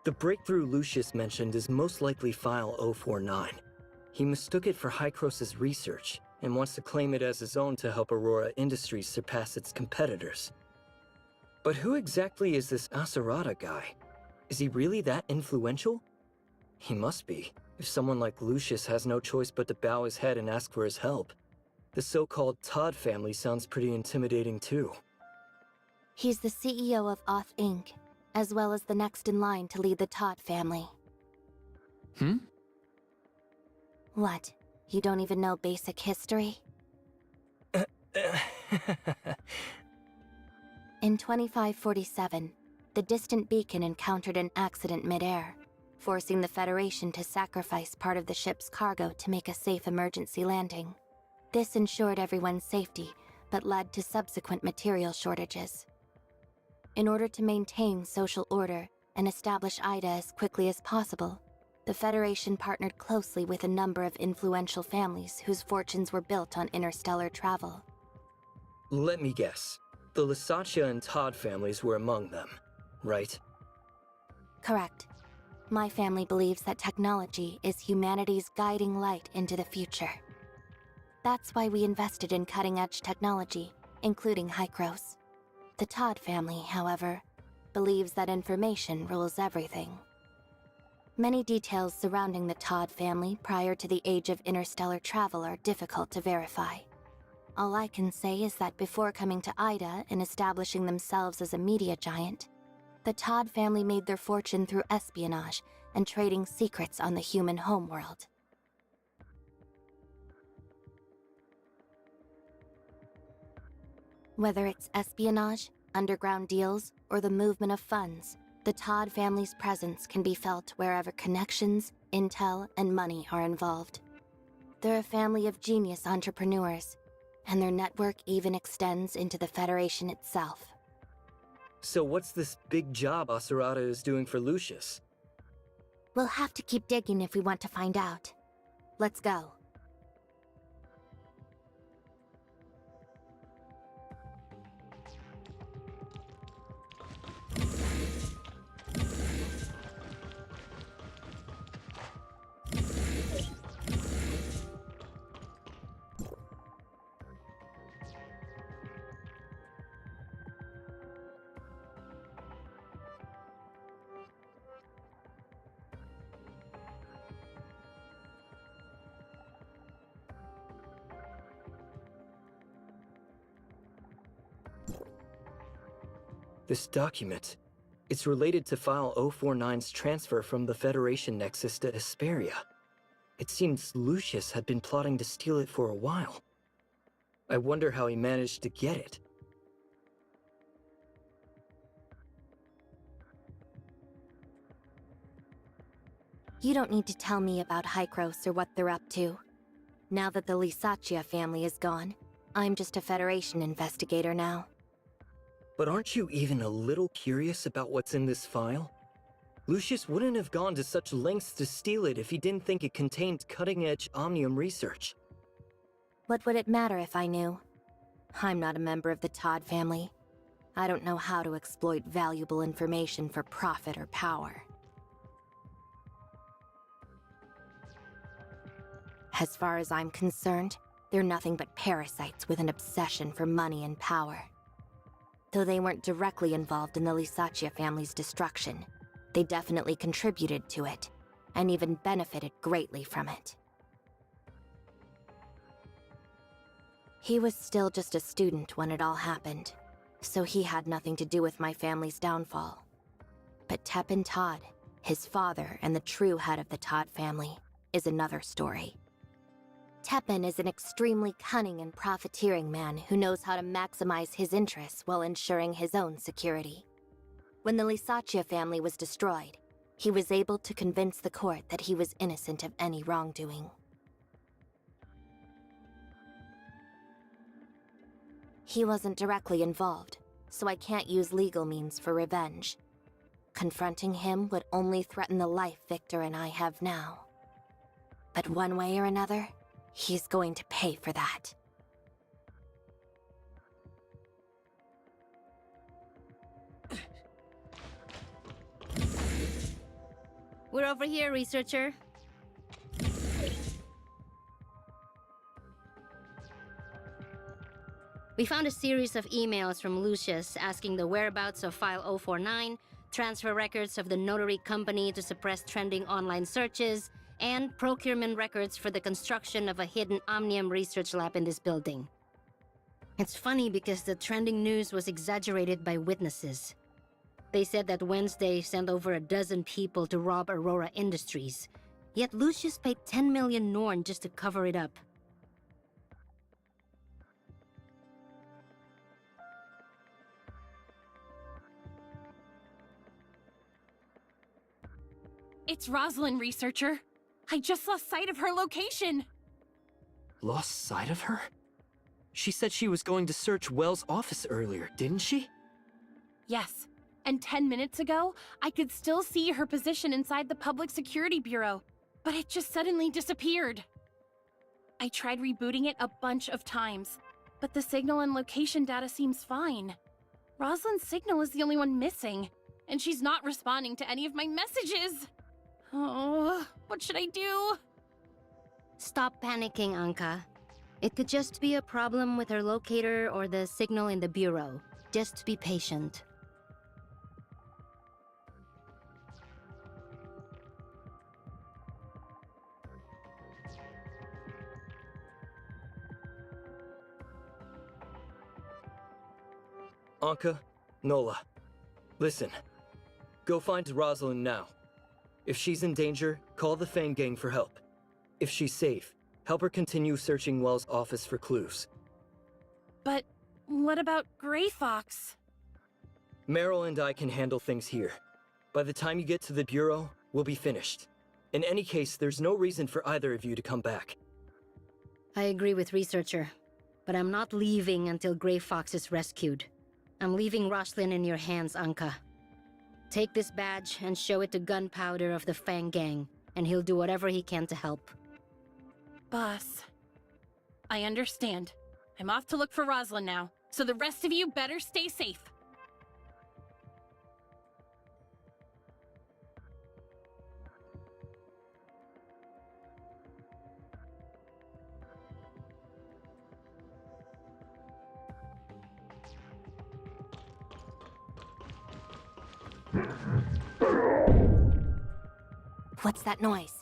The breakthrough Lucius mentioned is most likely File 049. He mistook it for Hykros' research, and wants to claim it as his own to help Aurora Industries surpass its competitors. But who exactly is this Acerata guy? Is he really that influential? He must be, if someone like Lucius has no choice but to bow his head and ask for his help. The so-called Todd family sounds pretty intimidating too. He's the CEO of Auth Inc., as well as the next in line to lead the Todd family. What? You don't even know basic history? In 2547, the distant beacon encountered an accident mid-air, forcing the Federation to sacrifice part of the ship's cargo to make a safe emergency landing. This ensured everyone's safety, but led to subsequent material shortages. In order to maintain social order and establish Ida as quickly as possible, the Federation partnered closely with a number of influential families whose fortunes were built on interstellar travel. Let me guess. The Lysaccia and Todd families were among them, right? Correct. My family believes that technology is humanity's guiding light into the future. That's why we invested in cutting-edge technology, including Hykros. The Todd family, however, believes that information rules everything. Many details surrounding the Todd family prior to the age of interstellar travel are difficult to verify. All I can say is that before coming to Ida and establishing themselves as a media giant, the Todd family made their fortune through espionage and trading secrets on the human homeworld. Whether it's espionage, underground deals, or the movement of funds, the Todd family's presence can be felt wherever connections, intel, and money are involved. They're a family of genius entrepreneurs, and their network even extends into the Federation itself. So what's this big job Asurata is doing for Lucius? We'll have to keep digging if we want to find out. Let's go. This document. It's related to File 049's transfer from the Federation Nexus to Hesperia. It seems Lucius had been plotting to steal it for a while. I wonder how he managed to get it. You don't need to tell me about Hykros or what they're up to. Now that the Lysaccia family is gone, I'm just a Federation investigator now. But aren't you even a little curious about what's in this file? Lucius wouldn't have gone to such lengths to steal it if he didn't think it contained cutting-edge Omnium research. What would it matter if I knew? I'm not a member of the Todd family. I don't know how to exploit valuable information for profit or power. As far as I'm concerned, they're nothing but parasites with an obsession for money and power. Though they weren't directly involved in the Lysaccia family's destruction, they definitely contributed to it, and even benefited greatly from it. He was still just a student when it all happened, so he had nothing to do with my family's downfall. But Tepin Todd, his father and the true head of the Todd family, is another story. Tepin is an extremely cunning and profiteering man who knows how to maximize his interests while ensuring his own security. When the Lysaccia family was destroyed, he was able to convince the court that he was innocent of any wrongdoing. He wasn't directly involved, so I can't use legal means for revenge. Confronting him would only threaten the life Victor and I have now. But one way or another, he's going to pay for that. We're over here, researcher. We found a series of emails from Lucius asking the whereabouts of File 049, transfer records of the notary company to suppress trending online searches, and procurement records for the construction of a hidden Omnium research lab in this building. It's funny because the trending news was exaggerated by witnesses. They said that Wednesday sent over 12 people to rob Aurora Industries, yet Lucius paid 10 million Norn just to cover it up. It's Rosalind, researcher. I just lost sight of her location. Lost sight of her? She said she was going to search Wells' office earlier, didn't she? Yes. And 10 minutes ago, I could still see her position inside the Public Security Bureau, but it just suddenly disappeared. I tried rebooting it a bunch of times, but the signal and location data seems fine. Rosalind's signal is the only one missing, and she's not responding to any of my messages. Oh, what should I do? Stop panicking, Anka. It could just be a problem with her locator or the signal in the bureau. Just be patient. Anka, Nola, listen. Go find Rosalind now. If she's in danger, call the Fang Gang for help. If she's safe, help her continue searching Wells' office for clues. But what about Gray Fox? Meryl and I can handle things here. By the time you get to the Bureau, we'll be finished. In any case, there's no reason for either of you to come back. I agree with Researcher, but I'm not leaving until Gray Fox is rescued. I'm leaving Rosalind in your hands, Anka. Take this badge and show it to Gunpowder of the Fang Gang, and he'll do whatever he can to help. Boss, I understand. I'm off to look for Rosalind now, so the rest of you better stay safe. What's that noise?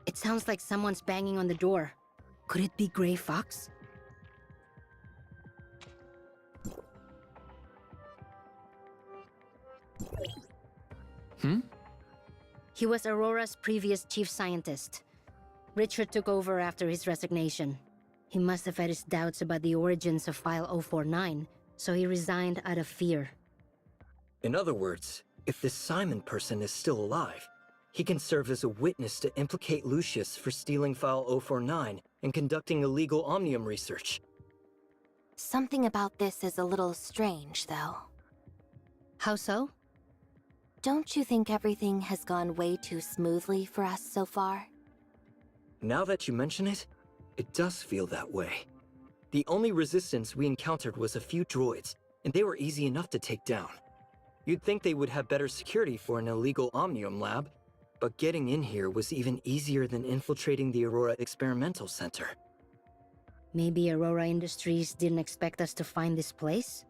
It sounds like someone's banging on the door. Could it be Gray Fox? He was Aurora's previous chief scientist. Richard took over after his resignation. He must have had his doubts about the origins of File 049, so he resigned out of fear. In other words, if this Simon person is still alive, he can serve as a witness to implicate Lucius for stealing File 049 and conducting illegal Omnium research. Something about this is a little strange, though. How so? Don't you think everything has gone way too smoothly for us so far? Now that you mention it, it does feel that way. The only resistance we encountered was a few droids, and they were easy enough to take down. You'd think they would have better security for an illegal Omnium lab, but getting in here was even easier than infiltrating the Aurora Experimental Center. Maybe Aurora Industries didn't expect us to find this place?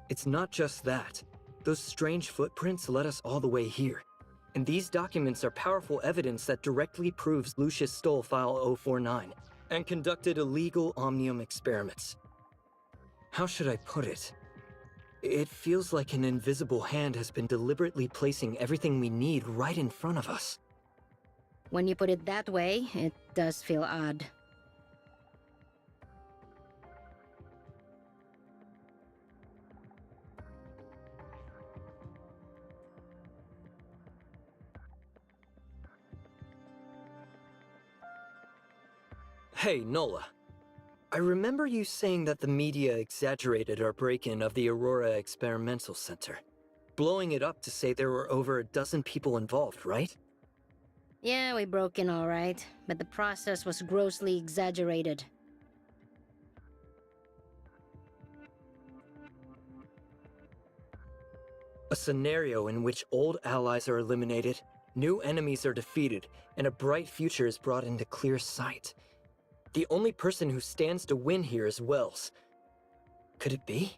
It's not just that. Those strange footprints led us all the way here. And these documents are powerful evidence that directly proves Lucius stole File 049 and conducted illegal Omnium experiments. How should I put it? It feels like an invisible hand has been deliberately placing everything we need right in front of us. When you put it that way, it does feel odd. Hey, Nola. I remember you saying that the media exaggerated our break-in of the Aurora Experimental Center, blowing it up to say there were over a dozen people involved, right? Yeah, we broke in all right, but the process was grossly exaggerated. A scenario in which old allies are eliminated, new enemies are defeated, and a bright future is brought into clear sight. The only person who stands to win here is Wells. Could it be?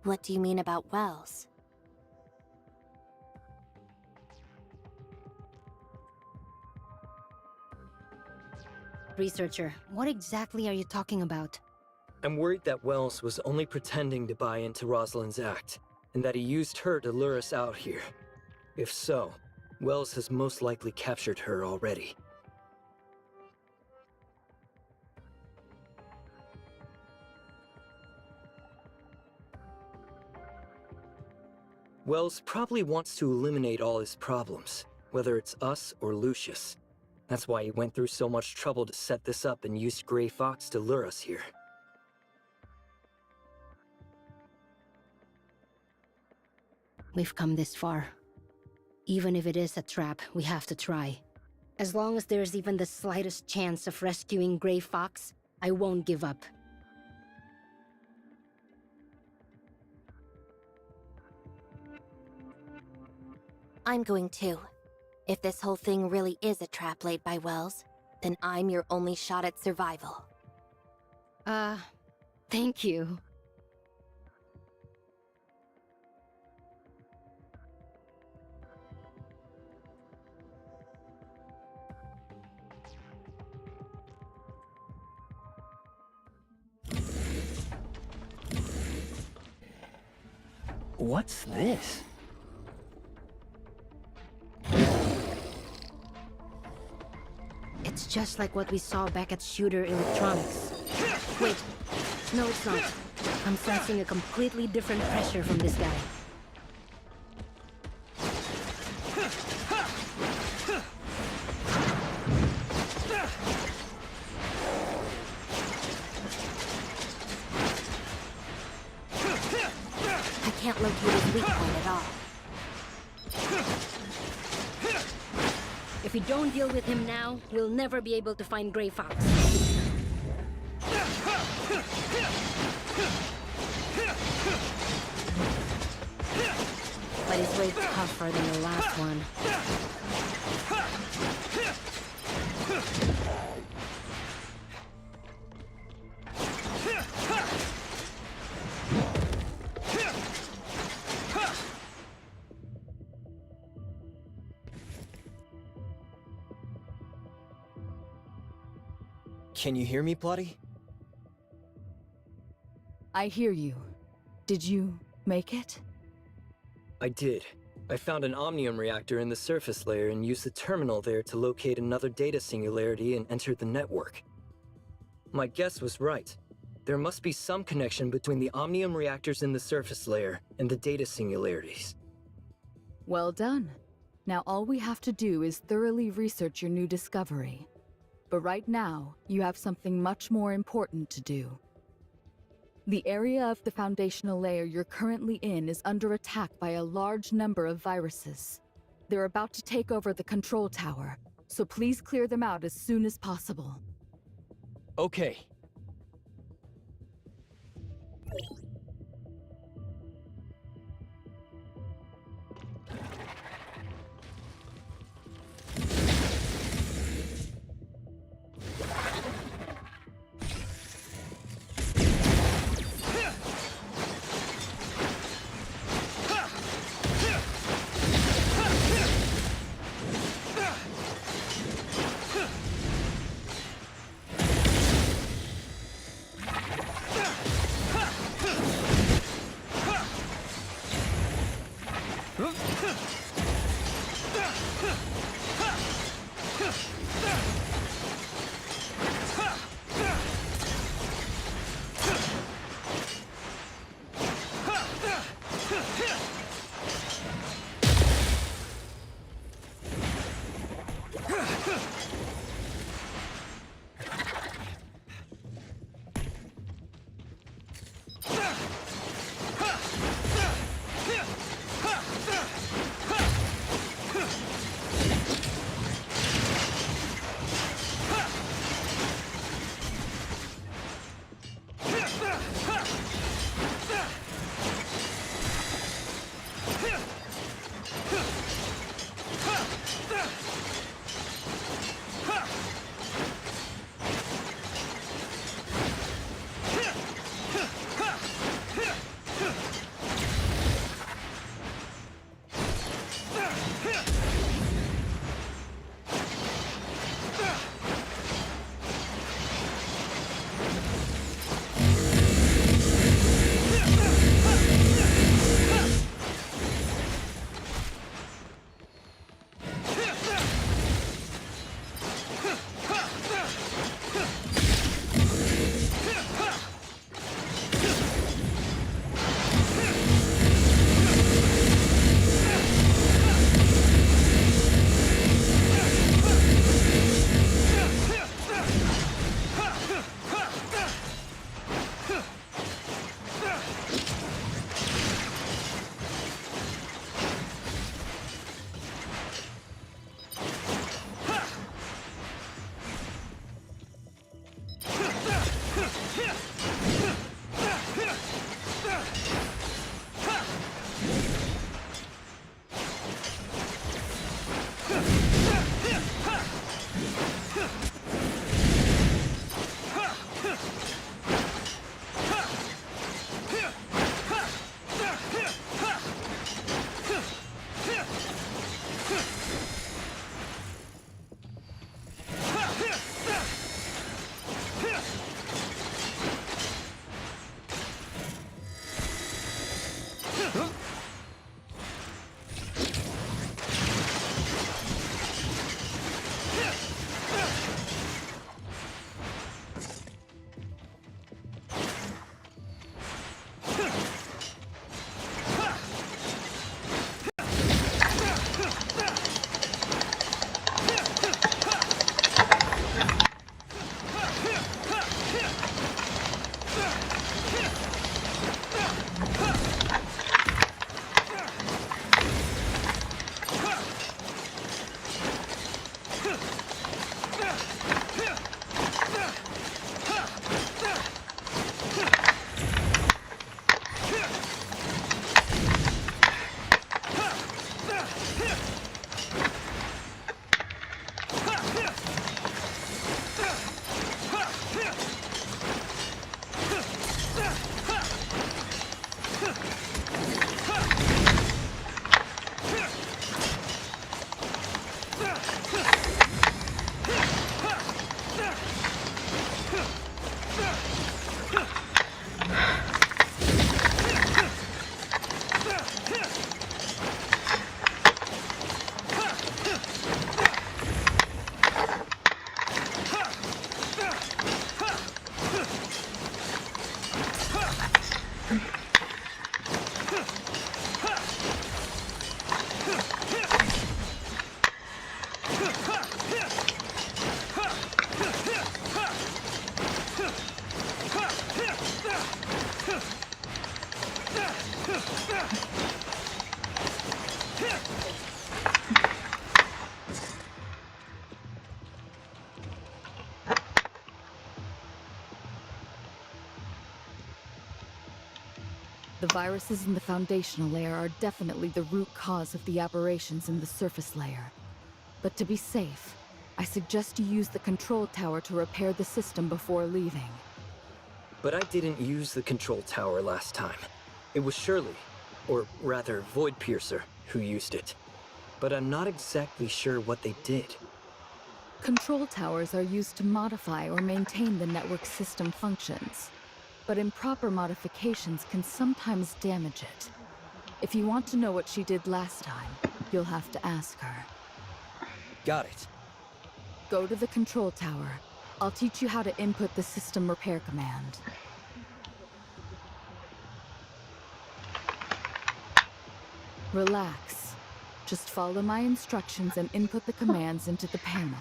What do you mean about Wells? Researcher, what exactly are you talking about? I'm worried that Wells was only pretending to buy into Rosalind's act, and that he used her to lure us out here. If so, Wells has most likely captured her already. Wells probably wants to eliminate all his problems, whether it's us or Lucius. That's why he went through so much trouble to set this up and used Gray Fox to lure us here. We've come this far. Even if it is a trap, we have to try. As long as there's even the slightest chance of rescuing Gray Fox, I won't give up. I'm going too. If this whole thing really is a trap laid by Wells, then I'm your only shot at survival. Thank you. What's this? It's just like what we saw back at Shooter Electronics. Wait, no it's not. I'm sensing a completely different pressure from this guy. I can't locate his weak point at all. If we don't deal with him now, we'll never be able to find Gray Fox. But he's way tougher than the last one. Can you hear me, Plotty? I hear you. Did you make it? I did. I found an Omnium reactor in the surface layer and used the terminal there to locate another data singularity and enter the network. My guess was right. There must be some connection between the Omnium reactors in the surface layer and the data singularities. Well done. Now all we have to do is thoroughly research your new discovery. But right now, you have something much more important to do. The area of the foundational layer you're currently in is under attack by a large number of viruses. They're about to take over the control tower, so please clear them out as soon as possible. Okay. The viruses in the foundational layer are definitely the root cause of the aberrations in the surface layer. But to be safe, I suggest you use the control tower to repair the system before leaving. But I didn't use the control tower last time. It was Shirley, or rather Void Piercer, who used it. But I'm not exactly sure what they did. Control towers are used to modify or maintain the network system functions, but improper modifications can sometimes damage it. If you want to know what she did last time, you'll have to ask her. Got it. Go to the control tower. I'll teach you how to input the system repair command. Relax. Just follow my instructions and input the commands into the panel.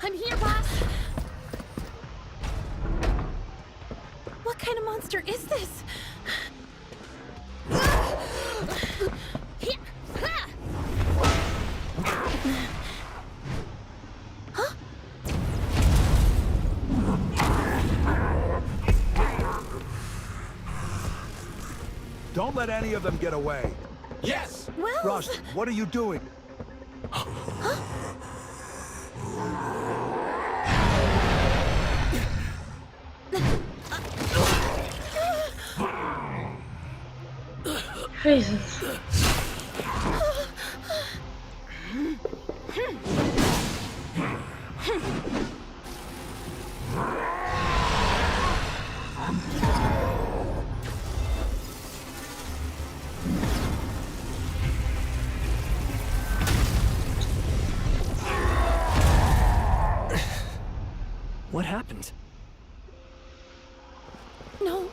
I'm here, boss! What kind of monster is this? Don't let any of them get away. Yes! Well, Rust, what are you doing? Jesus. What happened? No,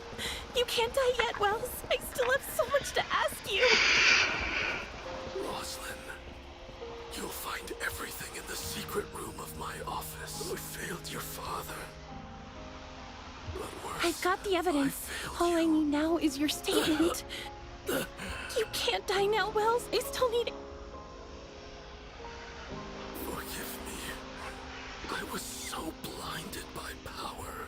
you can't die yet, Wells. I still have so much to ask you. Roslyn, you'll find everything in the secret room of my office. I failed your father. But worse, I've got the evidence. All I need now is your statement. You can't die now, Wells. I still need... Forgive me. I was so blinded by power.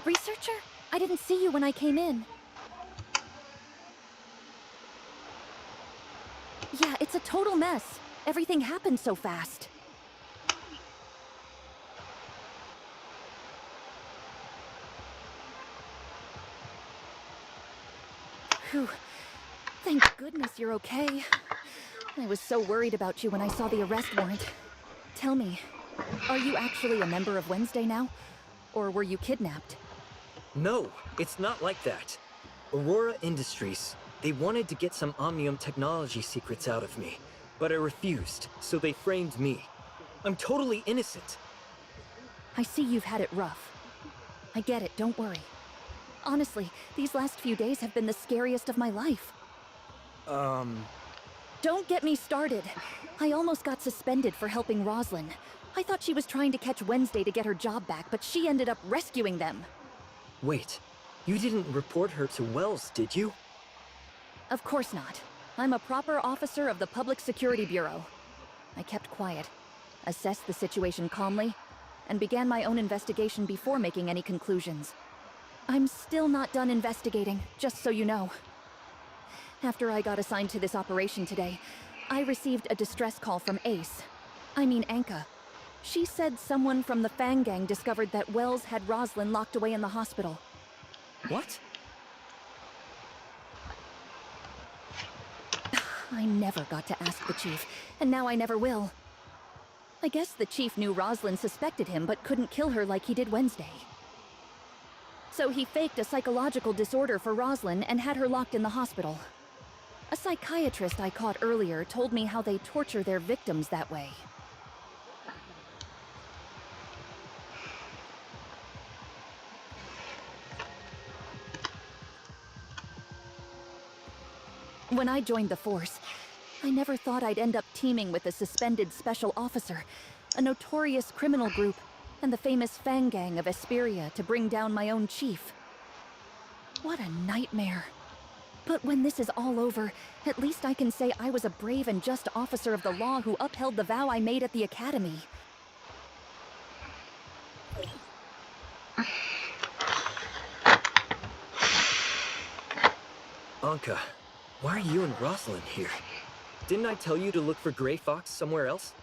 Researcher? I didn't see you when I came in. Yeah, it's a total mess. Everything happened so fast. Whew. Thank goodness you're okay. I was so worried about you when I saw the arrest warrant. Tell me, are you actually a member of Wednesday now? Or were you kidnapped? No, it's not like that. Aurora Industries, they wanted to get some Omnium technology secrets out of me, but I refused, so they framed me. I'm totally innocent. I see you've had it rough. I get it, don't worry. Honestly, these last few days have been the scariest of my life. Don't get me started. I almost got suspended for helping Roslyn. I thought she was trying to catch Wednesday to get her job back, but she ended up rescuing them. Wait, you didn't report her to Wells, did you? Of course not. I'm a proper officer of the Public Security Bureau. I kept quiet, assessed the situation calmly, and began my own investigation before making any conclusions. I'm still not done investigating, just so you know. After I got assigned to this operation today, I received a distress call from Anka. She said someone from the Fang Gang discovered that Wells had Roslyn locked away in the hospital. What? I never got to ask the chief, and now I never will. I guess the chief knew Roslyn suspected him but couldn't kill her like he did Wednesday. So he faked a psychological disorder for Roslyn and had her locked in the hospital. A psychiatrist I caught earlier told me how they torture their victims that way. When I joined the force, I never thought I'd end up teaming with a suspended special officer, a notorious criminal group, and the famous Fang Gang of Esperia to bring down my own chief. What a nightmare. But when this is all over, at least I can say I was a brave and just officer of the law who upheld the vow I made at the academy. Anka, why are you and Roslyn here? Didn't I tell you to look for Grey Fox somewhere else?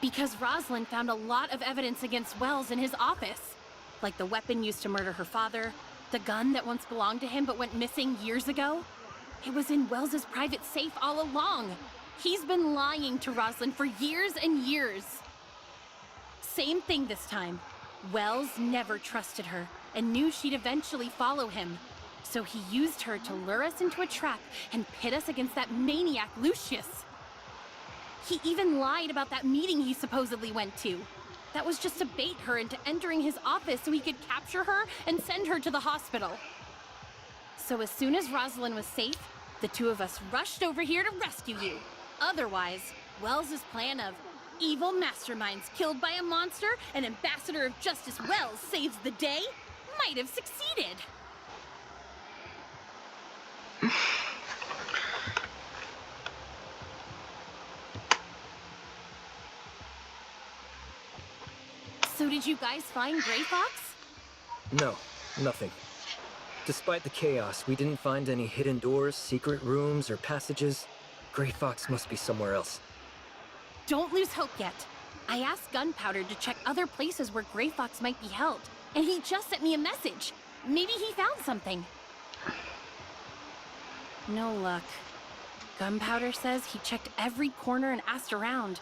Because Roslyn found a lot of evidence against Wells in his office. Like the weapon used to murder her father, the gun that once belonged to him but went missing years ago. It was in Wells's private safe all along. He's been lying to Roslyn for years and years. Same thing this time. Wells never trusted her and knew she'd eventually follow him. So he used her to lure us into a trap and pit us against that maniac Lucius. He even lied about that meeting he supposedly went to. That was just to bait her into entering his office so he could capture her and send her to the hospital. So as soon as Roslyn was safe, the two of us rushed over here to rescue you. Otherwise, Wells's plan of evil masterminds killed by a monster and Ambassador of Justice Wells saves the day might have succeeded. So did you guys find Grey Fox? No, nothing. Despite the chaos, we didn't find any hidden doors, secret rooms, or passages. Grey Fox must be somewhere else. Don't lose hope yet. I asked Gunpowder to check other places where Grey Fox might be held, and he just sent me a message. Maybe he found something. No luck. Gunpowder says he checked every corner and asked around,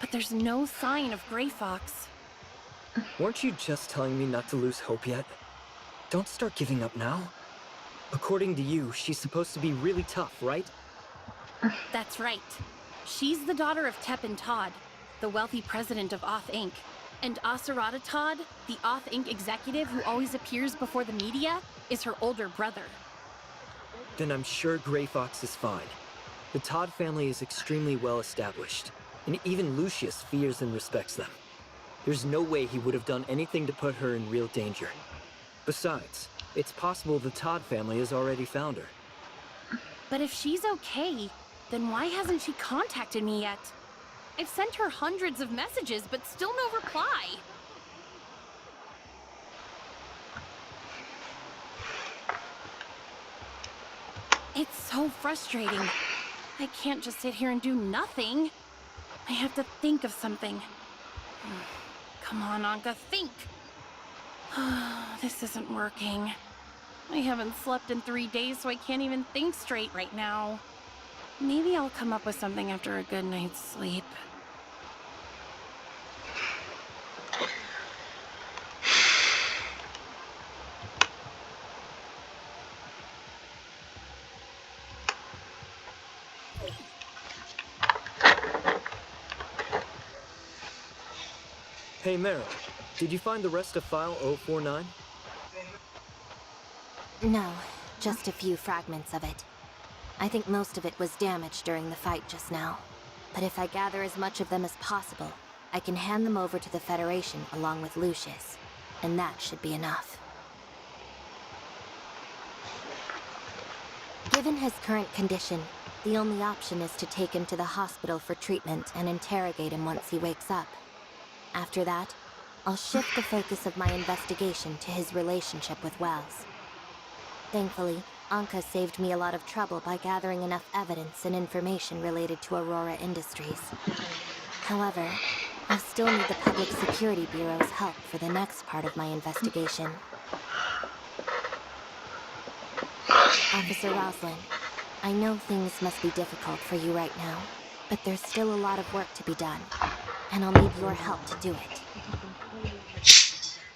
but there's no sign of Grey Fox. Weren't you just telling me not to lose hope yet? Don't start giving up now. According to you, she's supposed to be really tough, right? That's right. She's the daughter of Tep and Todd, the wealthy president of Oth Inc. And Aserata Todd, the Oth Inc. executive who always appears before the media, is her older brother. Then I'm sure Grey Fox is fine. The Todd family is extremely well established, and even Lucius fears and respects them. There's no way he would have done anything to put her in real danger. Besides, it's possible the Todd family has already found her. But if she's okay, then why hasn't she contacted me yet? I've sent her hundreds of messages, but still no reply. It's so frustrating. I can't just sit here and do nothing. I have to think of something. Come on, Anka, think. This isn't working. I haven't slept in 3 days, so I can't even think straight right now. Maybe I'll come up with something after a good night's sleep. Hey Meryl, did you find the rest of File 049? No, just a few fragments of it. I think most of it was damaged during the fight just now. But if I gather as much of them as possible, I can hand them over to the Federation along with Lucius. And that should be enough. Given his current condition, the only option is to take him to the hospital for treatment and interrogate him once he wakes up. After that, I'll shift the focus of my investigation to his relationship with Wells. Thankfully, Anka saved me a lot of trouble by gathering enough evidence and information related to Aurora Industries. However, I'll still need the Public Security Bureau's help for the next part of my investigation. Officer Roslin, I know things must be difficult for you right now, but there's still a lot of work to be done, and I'll need your help to do it.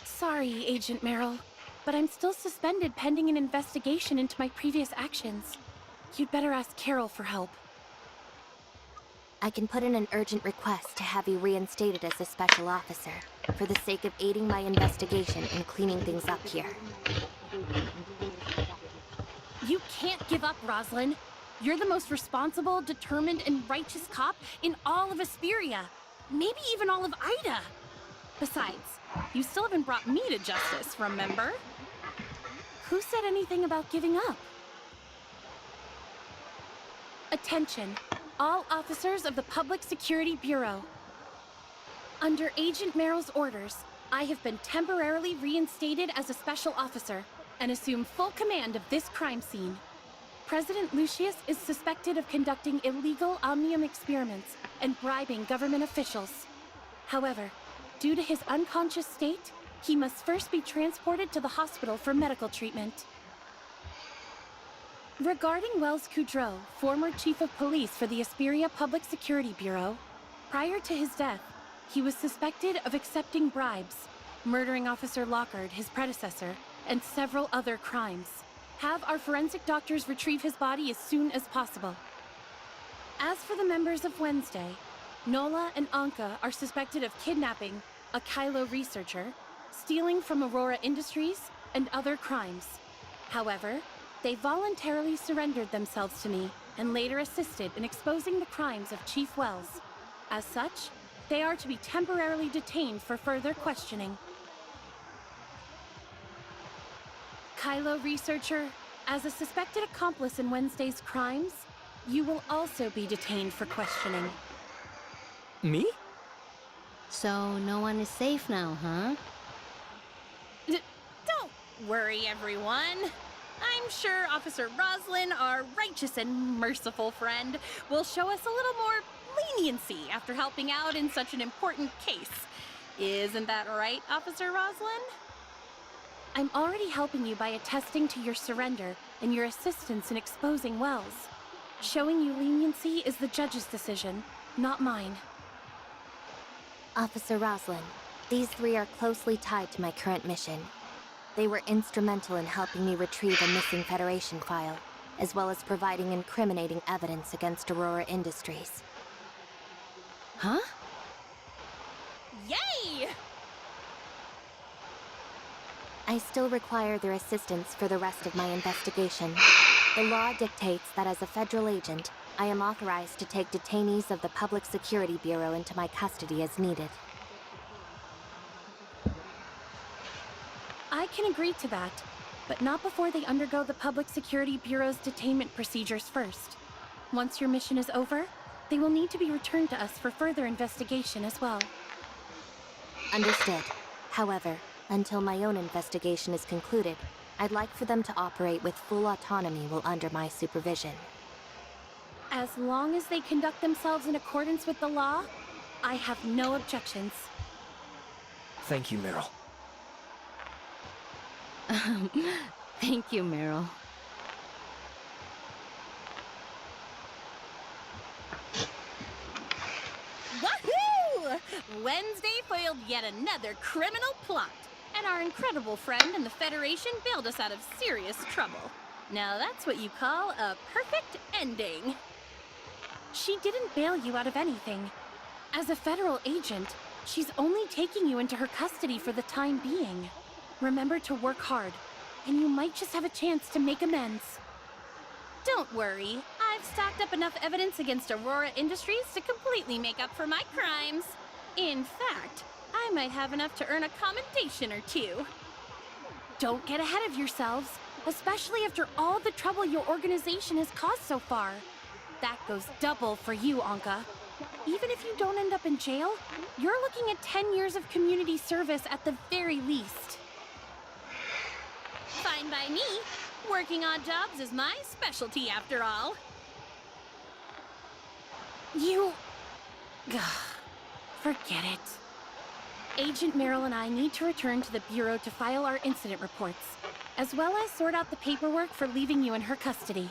Sorry, Agent Meryl, but I'm still suspended pending an investigation into my previous actions. You'd better ask Carol for help. I can put in an urgent request to have you reinstated as a special officer, for the sake of aiding my investigation and cleaning things up here. You can't give up, Roslyn. You're the most responsible, determined, and righteous cop in all of Asperia. Maybe even all of Ida. Besides, you still haven't brought me to justice, remember? Who said anything about giving up? Attention, all officers of the Public Security Bureau. Under Agent Meryl's orders, I have been temporarily reinstated as a special officer and assume full command of this crime scene. President Lucius is suspected of conducting illegal Omnium experiments and bribing government officials. However, due to his unconscious state, he must first be transported to the hospital for medical treatment. Regarding Wells Kudrow, former chief of police for the Asperia Public Security Bureau, prior to his death, he was suspected of accepting bribes, murdering Officer Lockard, his predecessor, and several other crimes. Have our forensic doctors retrieve his body as soon as possible. As for the members of Wednesday, Nola and Anka are suspected of kidnapping a Kylo researcher, stealing from Aurora Industries, and other crimes. However, they voluntarily surrendered themselves to me and later assisted in exposing the crimes of Chief Wells. As such, they are to be temporarily detained for further questioning. Kylo researcher, as a suspected accomplice in Wednesday's crimes, you will also be detained for questioning. Me? So no one is safe now, huh? Don't worry, everyone. I'm sure Officer Roslin, our righteous and merciful friend, will show us a little more leniency after helping out in such an important case. Isn't that right, Officer Roslin? I'm already helping you by attesting to your surrender and your assistance in exposing Wells. Showing you leniency is the judge's decision, not mine. Officer Roslin, These three are closely tied to my current mission. They were instrumental in helping me retrieve a missing Federation file, as well as providing incriminating evidence against Aurora Industries. Huh? Yay! I still require their assistance for the rest of my investigation. The law dictates that as a federal agent, I am authorized to take detainees of the Public Security Bureau into my custody as needed. I can agree to that, but not before they undergo the Public Security Bureau's detainment procedures first. Once your mission is over, they will need to be returned to us for further investigation as well. Understood. However, until my own investigation is concluded, I'd like for them to operate with full autonomy while under my supervision. As long as they conduct themselves in accordance with the law, I have no objections. Thank you, Meryl. Thank you, Meryl. Wahoo! Wednesday foiled yet another criminal plot, and our incredible friend in the Federation bailed us out of serious trouble. Now that's what you call a perfect ending. She didn't bail you out of anything. As a federal agent, she's only taking you into her custody for the time being. Remember to work hard, and you might just have a chance to make amends. Don't worry, I've stacked up enough evidence against Aurora Industries to completely make up for my crimes. In fact, I might have enough to earn a commendation or two. Don't get ahead of yourselves, especially after all the trouble your organization has caused so far. That goes double for you, Anka. Even if you don't end up in jail, you're looking at 10 years of community service at the very least. Fine by me. Working odd jobs is my specialty, after all. You... Forget it. Agent Meryl and I need to return to the Bureau to file our incident reports, as well as sort out the paperwork for leaving you in her custody.